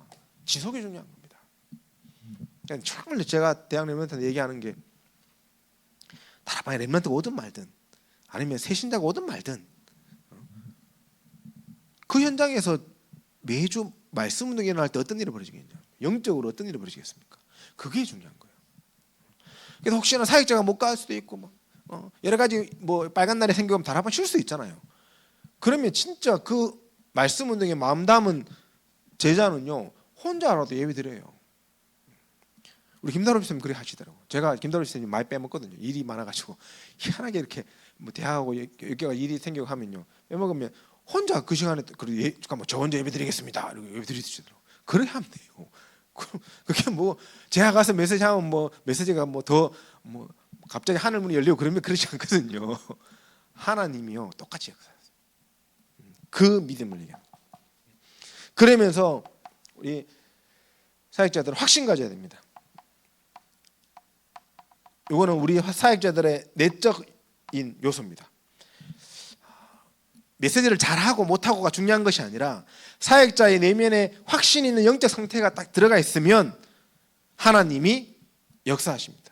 지속이 중요한 겁니다. 정말 제가 대학 랩런트한테 얘기하는 게, 다락방에 랩런트가 오든 말든 아니면 새신자가 오든 말든 그 현장에서 매주 말씀 운동이 일어날 때 어떤 일이 벌어지겠냐, 영적으로 어떤 일이 벌어지겠습니까? 그게 중요한 거예요. 그래서 혹시나 사역자가 못 갈 수도 있고 뭐 여러 가지 뭐 빨간 날이 생기면 다락방 쉴 수 있잖아요. 그러면 진짜 그 말씀 운동에 마음 담은 제자는요 혼자라도 예배 드려요. 우리 김다로 집사님 그렇게 하시더라고. 제가 김다로 집사님 많이 빼먹거든요. 일이 많아가지고 희한하게 이렇게 뭐 대학하고 여기가 일이 생기고 하면요 빼먹으면 혼자 그 시간에 잠깐만 저 혼자 예배 드리겠습니다. 이러고 예배 드리시더라고. 그렇게 하면 돼요. 그게 뭐 제가 가서 메시지 하면 뭐 메시지가 뭐 더 뭐 갑자기 하늘 문이 열리고 그러면 그렇지 않거든요. 하나님이요 똑같이 역사하세요. 그 믿음을 얘기합니다. 그러면서 우리 사역자들은 확신 가져야 됩니다. 이거는 우리 사역자들의 내적인 요소입니다. 메시지를 잘하고 못하고가 중요한 것이 아니라 사역자의 내면에 확신 있는 영적 상태가 딱 들어가 있으면 하나님이 역사하십니다.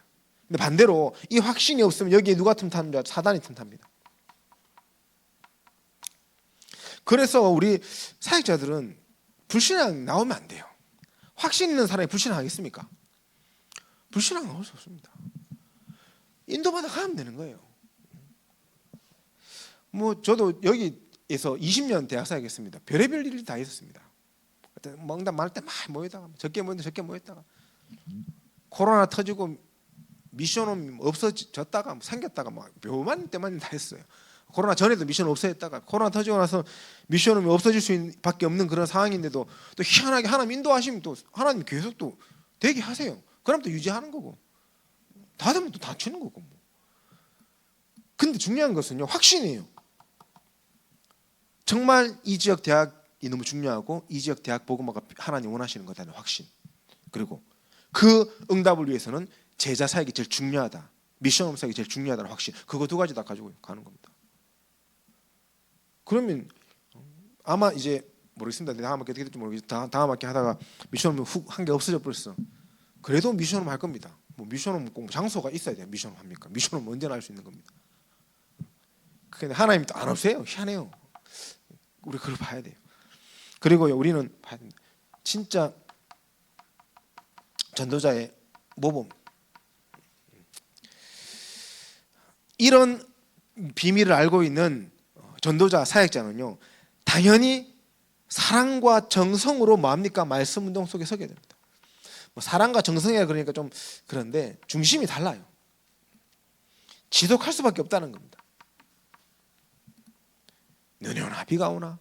근데 반대로 이 확신이 없으면 여기에 누가 틈타는 줄 알아요? 사단이 틈탑니다. 그래서 우리 사역자들은 불신앙 나오면 안 돼요. 확신 있는 사람이 불신앙하겠습니까? 불신앙 나올 수 없습니다. 인도받아 가면 되는 거예요. 뭐 저도 여기에서 20년 대학 사역했습니다. 별의별 일이 다 있었습니다. 멍담 많을 때 막 모이다가 적게 모였는데 적게 모였다가 코로나 터지고 미션홈 없어졌다가 생겼다가 막 묘만 때만 다 했어요. 코로나 전에도 미션 없어졌다가 코로나 터지고 나서 미션홈이 없어질 수밖에 없는 그런 상황인데도 또 희한하게 하나님 인도하시면 또 하나님 계속 또 되게 하세요. 그럼 또 유지하는 거고 다 되면 또 닫히는 거고 뭐. 근데 중요한 것은요 확신이에요. 정말 이 지역 대학이 너무 중요하고 이 지역 대학 복음화가 하나님 원하시는 거다는 확신, 그리고 그 응답을 위해서는 제자 사역이 제일 중요하다, 미션 사역이 제일 중요하다는 확신, 그거 두 가지 다 가지고 가는 겁니다. 그러면 아마 이제 모르겠습니다. 다음 학기 어떻게 될지 모르겠어요. 다음 학기 하다가 미션홈 한 개 없어져 버렸어. 그래도 미션홈 할 겁니다. 뭐 미션홈 꼭 장소가 있어야 돼요. 미션홈 합니까? 미션홈 언제나 할 수 있는 겁니다. 근데 하나님이 또 안 없애요. 희한해요. 우리 그걸 봐야 돼요. 그리고 우리는 봐야 됩니다. 진짜 전도자의 모범, 이런 비밀을 알고 있는 전도자 사역자는요 당연히 사랑과 정성으로 뭐합니까? 말씀 운동 속에 서게 됩니다. 뭐 사랑과 정성이라 그러니까 좀 그런데 중심이 달라요. 지속할 수밖에 없다는 겁니다. 눈이 오나 비가 오나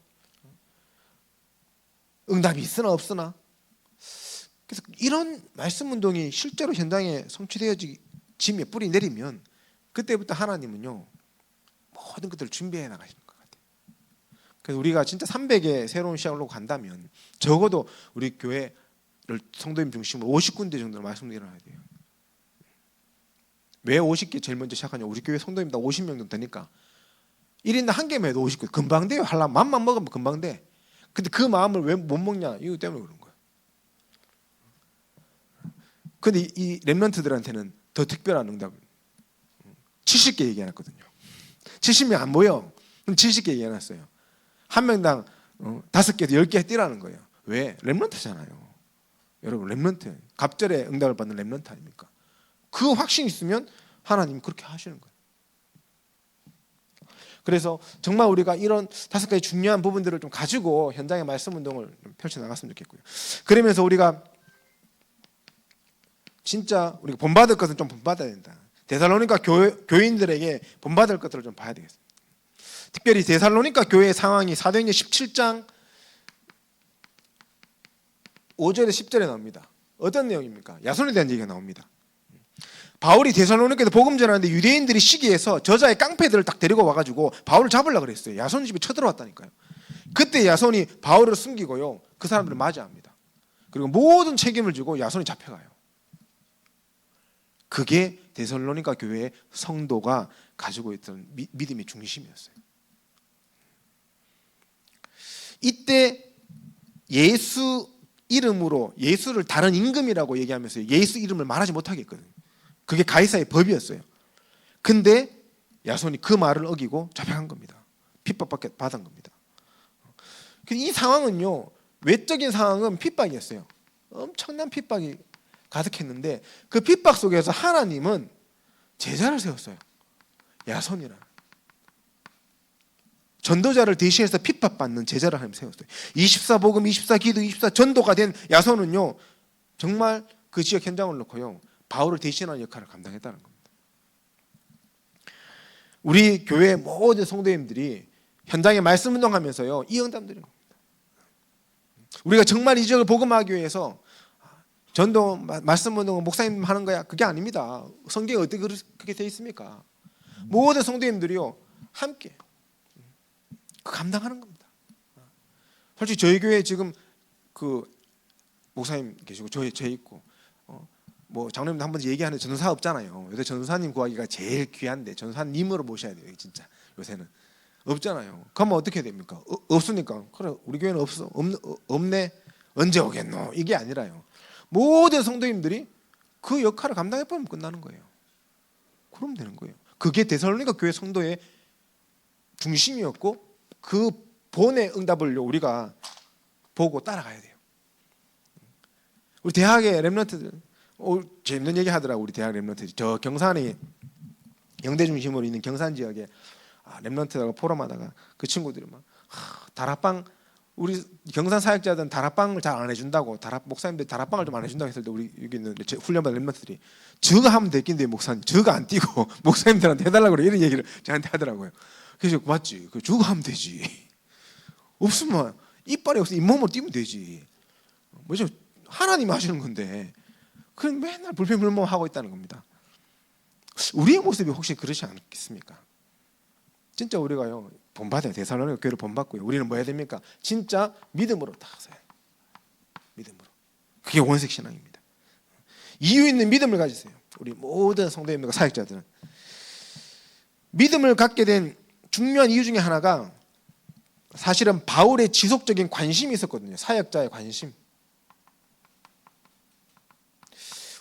응답이 있으나 없으나, 그래서 이런 말씀 운동이 실제로 현장에 성취되어지며 뿌리 내리면 그때부터 하나님은요 모든 것들을 준비해 나가시는 것 같아요. 그래서 우리가 진짜 300의 새로운 시작으로 간다면 적어도 우리 교회를 성도님 중심으로 50군데 정도로 말씀을 일어나야 돼요. 왜 50개 제일 먼저 시작하냐? 우리 교회 성도님들 50명 정도 되니까 1인당 한 개만 해도 50개 금방 돼요. 하려면 맘만 먹으면 금방 돼. 근데 그 마음을 왜 못 먹냐? 이거 때문에 그런 거예요. 근데 이 렘넌트들한테는 더 특별한 응답을 70개 얘기해놨거든요. 70명 안 모여. 70개 얘기해놨어요. 한 명당 5개, 10개 뛰라는 거예요. 왜? 렘넌트잖아요. 여러분, 렘넌트, 갑절에 응답을 받는 렘넌트 아닙니까? 그 확신이 있으면 하나님 그렇게 하시는 거예요. 그래서 정말 우리가 이런 5가지 중요한 부분들을 좀 가지고 현장의 말씀 운동을 펼쳐나갔으면 좋겠고요. 그러면서 우리가 진짜 우리가 본받을 것은 좀 본받아야 된다. 데살로니가 교인들에게 본받을 것들을 좀 봐야 되겠습니다. 특별히 데살로니가 교회의 상황이 사도행전 17장 5절에 10절에 나옵니다. 어떤 내용입니까? 야손에 대한 얘기가 나옵니다. 바울이 데살로니가에서 복음 전하는데 유대인들이 시기해서 저자의 깡패들을 딱 데리고 와가지고 바울을 잡으려고 그랬어요. 야손 집에 쳐들어왔다니까요. 그때 야손이 바울을 숨기고요, 그 사람들을 맞이합니다. 그리고 모든 책임을 지고 야손이 잡혀가요. 그게 데살로니가 교회의 성도가 가지고 있던 믿음의 중심이었어요. 이때 예수 이름으로 예수를 다른 임금이라고 얘기하면서 예수 이름을 말하지 못하게 했거든요. 그게 가이사의 법이었어요. 근데 야손이 그 말을 어기고 잡혀간 겁니다. 핍박받은 겁니다. 이 상황은요, 외적인 상황은 핍박이었어요. 엄청난 핍박이 가득했는데 그 핍박 속에서 하나님은 제자를 세웠어요. 야손이라는 전도자를 대신해서 핍박받는 제자를 하나님 세웠어요. 24복음, 24기도, 24전도가 된 야손은요, 정말 그 지역 현장을 놓고요, 바울을 대신하는 역할을 감당했다는 겁니다. 우리 교회 모든 성도님들이 현장에 말씀 운동하면서요, 이 응답드리는 겁니다. 우리가 정말 이 지역을 복음하기 위해서 전도 말씀 운동은 목사님 하는 거야, 그게 아닙니다. 성경에 어떻게 그렇게 돼 있습니까? 모든 성도님들이요, 함께 감당하는 겁니다. 솔직히 저희 교회 지금 그 목사님 계시고 저 있고 뭐 장로님도 한 번 얘기하는데 전도사 없잖아요. 요새 전도사님 구하기가 제일 귀한데 전도사님으로 모셔야 돼요. 진짜 요새는 없잖아요. 그러면 어떻게 됩니까? 없으니까 그래 우리 교회는 없어 없네 언제 오겠노 이게 아니라요. 모든 성도님들이 그 역할을 감당해 보면 끝나는 거예요. 그러면 되는 거예요. 그게 데살로니가 교회 성도의 중심이었고 그 본의 응답을 우리가 보고 따라가야 돼요. 우리 대학의 렘넌트들 재밌는 얘기 하더라고. 우리 대학 렘넌트들이 저 경산이 영대 중심으로 있는 경산 지역에 렘넌트가 포럼하다가 그 친구들이 막 다락방 우리 경산 사역자들은 다락방을 잘 안 해준다고 목사님들 다락방을 좀 안 해준다고 했을 때 우리 여기 있는 훈련받은 렘넌트들이 저거 하면 되겠는데 목사님 저거 안 뛰고 목사님들한테 해달라고 그래 이런 얘기를 저한테 하더라고요. 그래서 맞지 그 저거 하면 되지 없으면 이빨이 없으면 잇몸으로 뛰면 되지 뭐죠 하나님이 하시는 건데 그럼 맨날 불평불만하고 있다는 겁니다. 우리의 모습이 혹시 그렇지 않겠습니까? 진짜 우리가요 본받아요. 데살로니가 교회를 본받고요. 우리는 뭐 해야 됩니까? 진짜 믿음으로 딱 서요. 믿음으로. 그게 원색 신앙입니다. 이유 있는 믿음을 가지세요. 우리 모든 성도님들과 사역자들은 믿음을 갖게 된 중요한 이유 중에 하나가 사실은 바울의 지속적인 관심이 있었거든요. 사역자의 관심.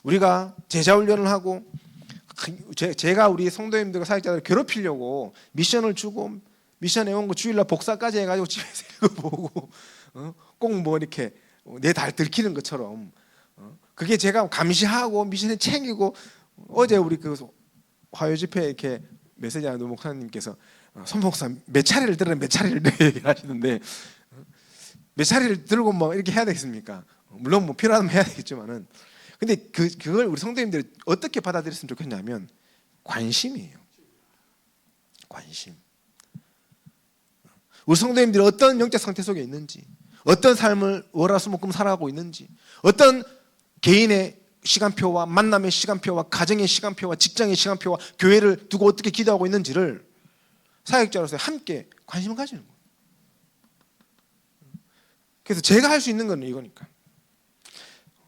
우리가 제자 훈련을 하고 제가 우리 성도님들과 사역자들을 괴롭히려고 미션을 주고 미션에 온 거 주일날 복사까지 해가지고 집에서 읽어보고 꼭 뭐 이렇게 내 달 들키는 것처럼 그게 제가 감시하고 미션에 챙기고 어제 우리 그 화요 집회 이렇게 메시지 하는 목사님께서 손 목사 몇 차례를 들으면 몇 차례를 얘기를 하시는데 몇 차례를 들고 뭐 이렇게 해야 되겠습니까? 물론 뭐 필요하면 해야 되겠지만은 근데 그걸 우리 성도님들이 어떻게 받아들였으면 좋겠냐면 관심이에요. 관심. 우리 성도님들이 어떤 영적 상태 속에 있는지, 어떤 삶을 월화수목금 살아가고 있는지, 어떤 개인의 시간표와 만남의 시간표와 가정의 시간표와 직장의 시간표와 교회를 두고 어떻게 기도하고 있는지를 사역자로서 함께 관심을 가지는 거예요. 그래서 제가 할 수 있는 건 이거니까.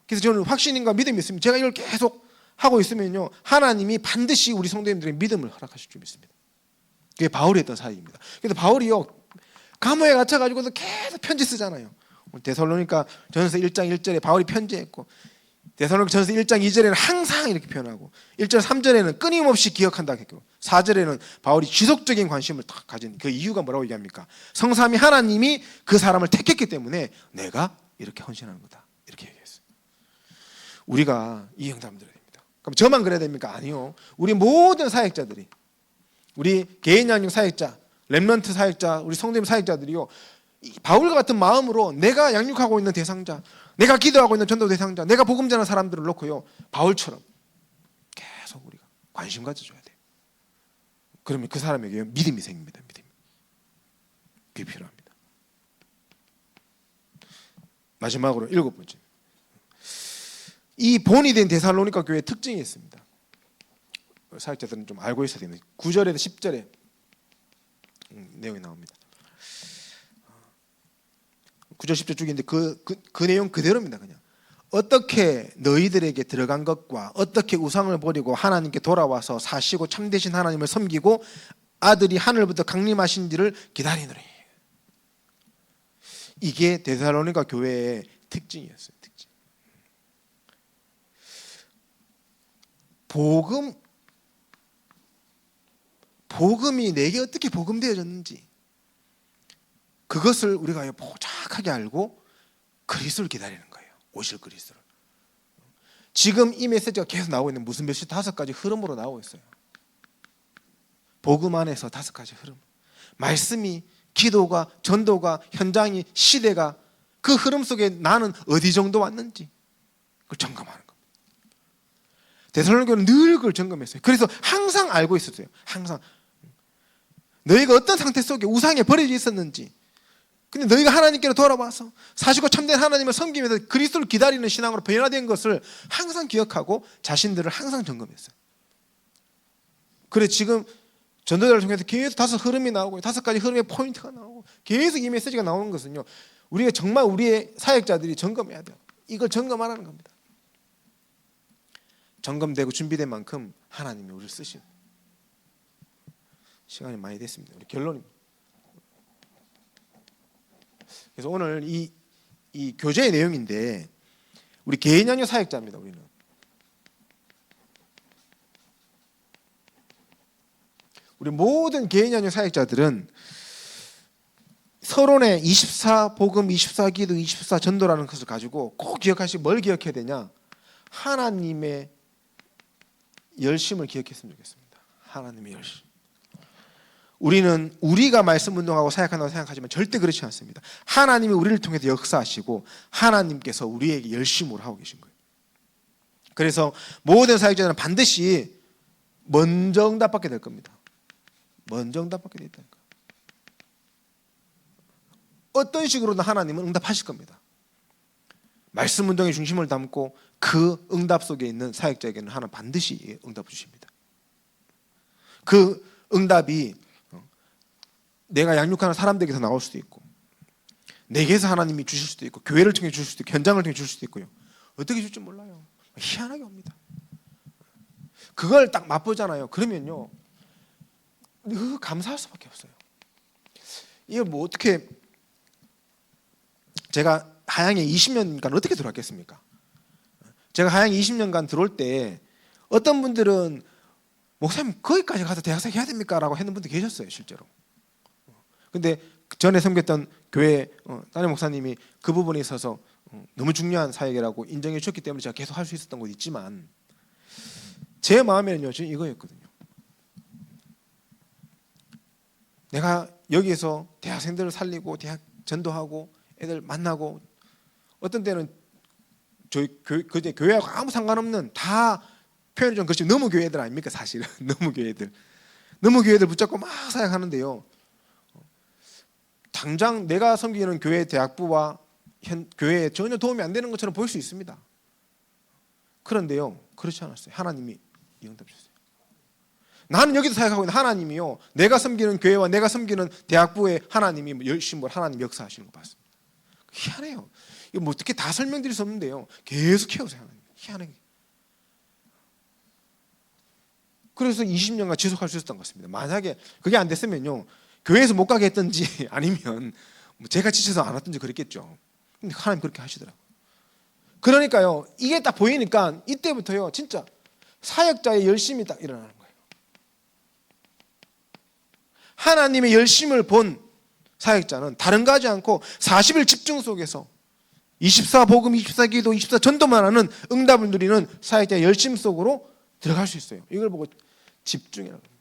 그래서 저는 확신과 믿음이 있으면 제가 이걸 계속 하고 있으면요 하나님이 반드시 우리 성도님들의 믿음을 허락하실 줄 믿습니다. 그게 바울이 했던 사역입니다. 그래서 바울이요 감옥에 갇혀가지고도 계속 편지 쓰잖아요. 데살로니가 전서 1장 1절에 바울이 편지했고 데살로니가전서 1장 2절에는 항상 이렇게 표현하고 1절 3절에는 끊임없이 기억한다 했고 4절에는 바울이 지속적인 관심을 딱 가진 그 이유가 뭐라고 얘기합니까? 성삼위 하나님이 그 사람을 택했기 때문에 내가 이렇게 헌신하는 거다 이렇게 얘기했어요. 우리가 이 응답을 드려야 됩니다. 그럼 저만 그래야 됩니까? 아니요. 우리 모든 사역자들이, 우리 개인 양육 사역자, 렘넌트 사역자, 우리 성도님 사역자들이요, 바울과 같은 마음으로 내가 양육하고 있는 대상자, 내가 기도하고 있는 전도 대상자, 내가 복음 전하는 사람들을 놓고요, 바울처럼 계속 우리가 관심 가져줘야 돼요. 그러면 그 사람에게 믿음이 생깁니다. 믿음이. 그게 필요합니다. 마지막으로 7번째, 이 본이 된 데살로니가 교회의 특징이 있습니다. 사역자들은 좀 알고 있어야 됩니다. 9절에서 10절에 내용이 나옵니다. 9절 10절 쭉인데 그 내용 그대로입니다. 그냥 어떻게 너희들에게 들어간 것과 어떻게 우상을 버리고 하나님께 돌아와서 사시고 참되신 하나님을 섬기고 아들이 하늘부터 강림하신지를 기다리노니. 이게 데살로니가 교회의 특징이었어요. 특징. 복음이 내게 어떻게 복음되어졌는지 그것을 우리가 포착하게 알고 그리스도를 기다리는 거예요. 오실 그리스도를. 지금 이 메시지가 계속 나오고 있는 무슨 메시지 5가지 흐름으로 나오고 있어요. 복음 안에서 5가지 흐름. 말씀이, 기도가, 전도가, 현장이, 시대가 그 흐름 속에 나는 어디 정도 왔는지 그걸 점검하는 겁니다. 데살로니가는 늘 그걸 점검했어요. 그래서 항상 알고 있었어요. 항상 너희가 어떤 상태 속에 우상에 버려져 있었는지, 근데 너희가 하나님께로 돌아와서 사시고 참된 하나님을 섬기면서 그리스도를 기다리는 신앙으로 변화된 것을 항상 기억하고 자신들을 항상 점검했어요. 그래 지금 전도자를 통해서 계속 5 흐름이 나오고 5가지 흐름의 포인트가 나오고 계속 이 메시지가 나오는 것은요, 우리가 정말 우리의 사역자들이 점검해야 돼요. 이걸 점검하라는 겁니다. 점검되고 준비된 만큼 하나님이 우리를 쓰시는. 시간이 많이 됐습니다. 우리 결론입니다. 그래서 오늘 이 교제의 내용인데, 우리 개인 양육 사역자입니다. 우리 모든 개인 양육 사역자들은 서론에 24 복음, 24 기도, 24 전도라는 것을 가지고 꼭 기억하시고, 뭘 기억해야 되냐? 하나님의 열심을 기억했으면 좋겠습니다. 하나님의 열심. 우리는 우리가 말씀 운동하고 사역한다고 생각하지만 절대 그렇지 않습니다. 하나님이 우리를 통해서 역사하시고 하나님께서 우리에게 열심으로 하고 계신 거예요. 그래서 모든 사역자는 반드시 먼저 응답받게 될 겁니다. 먼저 응답받게 돼 있다니까. 어떤 식으로든 하나님은 응답하실 겁니다. 말씀 운동의 중심을 담고 그 응답 속에 있는 사역자에게는 하나님 반드시 응답 주십니다. 그 응답이 내가 양육하는 사람들에게서 나올 수도 있고, 내게서 하나님이 주실 수도 있고, 교회를 통해 주실 수도 있고, 현장을 통해 주실 수도 있고요. 어떻게 줄지 몰라요. 희한하게 옵니다. 그걸 딱 맛보잖아요. 그러면요, 감사할 수밖에 없어요. 이거 뭐 어떻게, 제가 하양에 20년간 어떻게 들어왔겠습니까? 제가 하양에 20년간 들어올 때 어떤 분들은 목사님 거기까지 가서 대학생 해야 됩니까? 라고 하는 분들 계셨어요. 실제로. 근데 전에 섬겼던 교회 담임 목사님이 그 부분에 있어서 너무 중요한 사역이라고 인정해 주셨기 때문에 제가 계속 할 수 있었던 것도 있지만, 제 마음에는요, 지금 이거였거든요. 내가 여기에서 대학생들을 살리고 대학 전도하고 애들 만나고, 어떤 때는 저희 교회하고 아무 상관없는, 다 표현이 좀 그렇지, 너무 교회들 아닙니까 사실은. 너무 교회들 붙잡고 막 사역하는데요, 당장 내가 섬기는 교회 대학부와 교회에 전혀 도움이 안 되는 것처럼 보일 수 있습니다. 그런데요, 그렇지 않았어요. 하나님이 이 응답 주셨어요. 나는 여기서 사역하고 있는 하나님이요, 내가 섬기는 교회와 내가 섬기는 대학부의 하나님이 열심히 하나님 역사하시는 거 봤습니다. 희한해요. 이거 뭐 어떻게 다 설명드릴 수 없는데요, 계속 키워서 하나님 희한하게. 그래서 20년간 지속할 수 있었던 것 같습니다. 만약에 그게 안 됐으면요, 교회에서 못 가게 했든지 아니면 제가 지쳐서 안 왔든지 그랬겠죠. 근데 하나님 그렇게 하시더라고요. 그러니까요, 이게 딱 보이니까 이때부터요 진짜 사역자의 열심이 딱 일어나는 거예요. 하나님의 열심을 본 사역자는 다른 거 하지 않고 40일 집중 속에서 24복음, 24기도, 24전도만 하는 응답을 누리는 사역자의 열심 속으로 들어갈 수 있어요. 이걸 보고 집중이라고 합니다.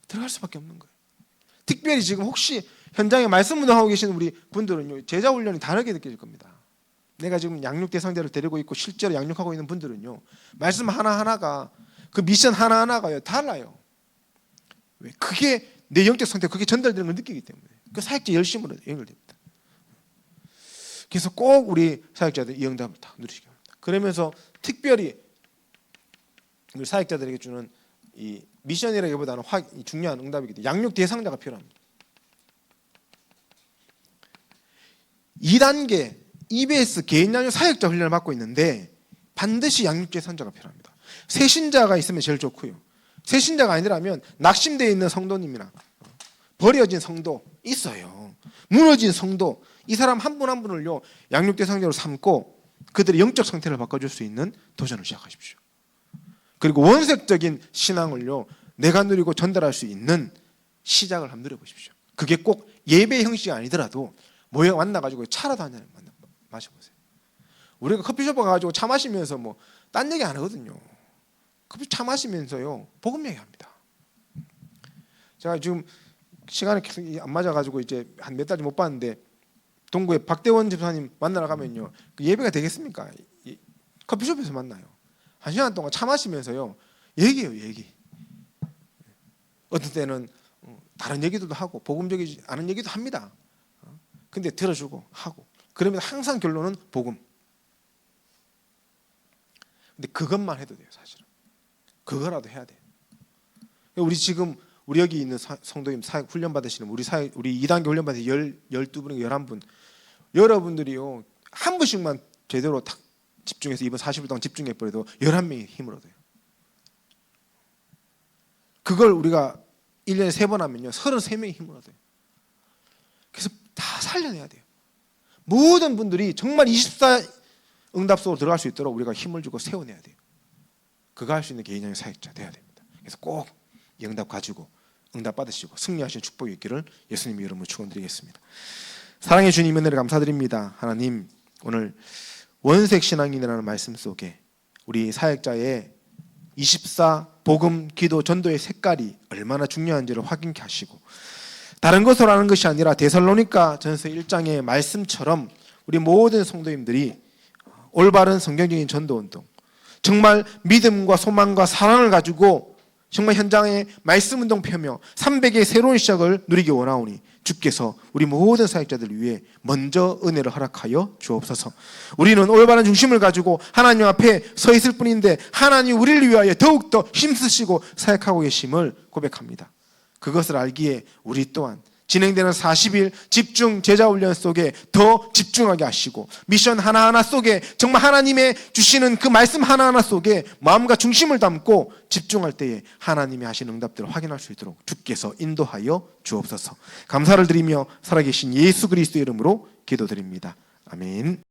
들어갈 수밖에 없는 거예요. 특별히 지금 혹시 현장에 말씀 운동하고 계신 우리 분들은요, 제자 훈련이 다르게 느껴질 겁니다. 내가 지금 양육 대상자를 데리고 있고 실제로 양육하고 있는 분들은요, 말씀 하나하나가, 그 미션 하나하나가 달라요. 왜? 그게 내 영적 상태, 그게 전달되는 걸 느끼기 때문에. 그 사역자 열심으로 연결됩니다. 그래서 꼭 우리 사역자들 이 응답을 다 누리시기 바랍니다. 그러면서 특별히 우리 사역자들에게 주는 이 미션이라기보다는 중요한 응답이기 때문에 양육 대상자가 필요합니다. 2단계 EBS 개인 양육 사역자 훈련을 받고 있는데 반드시 양육 대상자가 필요합니다. 세신자가 있으면 제일 좋고요. 세신자가 아니라면 낙심되어 있는 성도님이나 버려진 성도 있어요. 무너진 성도, 이 사람 한 분 한 분을요 양육 대상자로 삼고 그들의 영적 상태를 바꿔줄 수 있는 도전을 시작하십시오. 그리고 원색적인 신앙을요 내가 누리고 전달할 수 있는 시작을 한번 누려보십시오. 그게 꼭 예배 형식이 아니더라도 모여 만나가지고 차라도 한 잔 마셔보세요. 우리가 커피숍 가가지고 차 마시면서 뭐 딴 얘기 안 하거든요. 커피 차 마시면서요 복음 얘기합니다. 제가 지금 시간이 계속 안 맞아가지고 이제 한 몇 달째 못 봤는데 동구에 박대원 집사님 만나러 가면요 그 예배가 되겠습니까? 커피숍에서 만나요. 1시간 동안 차 마시면서요 얘기해요. 얘기. 어떤 때는 다른 얘기도 하고 복음적이지 않은 얘기도 합니다. 근데 들어주고 하고 그러면 항상 결론은 복음. 근데 그것만 해도 돼요. 사실은 그거라도 해야 돼요. 우리 여기 있는 성도님 사역 훈련 받으시는 우리 2단계 훈련 받으신 12분이고 11분 여러분들이요 한 분씩만 제대로 딱 집중해서 이번 40일 동안 집중해 버려도 11명이 힘을 얻어요. 그걸 우리가 1년에 3번 하면요 33명이 힘을 얻어요. 그래서 다 살려내야 돼요. 모든 분들이 정말 24 응답 속으로 들어갈 수 있도록 우리가 힘을 주고 세워내야 돼요. 그거 할 수 있는 개인형의 사역자 돼야 됩니다. 그래서 꼭 이 응답 가지고 응답 받으시고 승리하시는 축복이 있기를 예수님의 이름으로 축원드리겠습니다. 사랑의 주님 은혜를 감사드립니다. 하나님 오늘 원색 신앙인이라는 말씀 속에 우리 사역자의 24 복음, 기도, 전도의 색깔이 얼마나 중요한지를 확인케 하시고 다른 것으로 하는 것이 아니라 데살로니가 전서 1장의 말씀처럼 우리 모든 성도님들이 올바른 성경적인 전도운동 정말 믿음과 소망과 사랑을 가지고 정말 현장에 말씀운동 펴며 300의 새로운 시작을 누리기 원하오니 주께서 우리 모든 사역자들을 위해 먼저 은혜를 허락하여 주옵소서. 우리는 올바른 중심을 가지고 하나님 앞에 서 있을 뿐인데 하나님 우리를 위하여 더욱더 힘쓰시고 사역하고 계심을 고백합니다. 그것을 알기에 우리 또한 진행되는 40일 집중 제자훈련 속에 더 집중하게 하시고 미션 하나하나 속에 정말 하나님의 주시는 그 말씀 하나하나 속에 마음과 중심을 담고 집중할 때에 하나님이 하시는 응답들을 확인할 수 있도록 주께서 인도하여 주옵소서. 감사를 드리며 살아계신 예수 그리스도의 이름으로 기도드립니다. 아멘.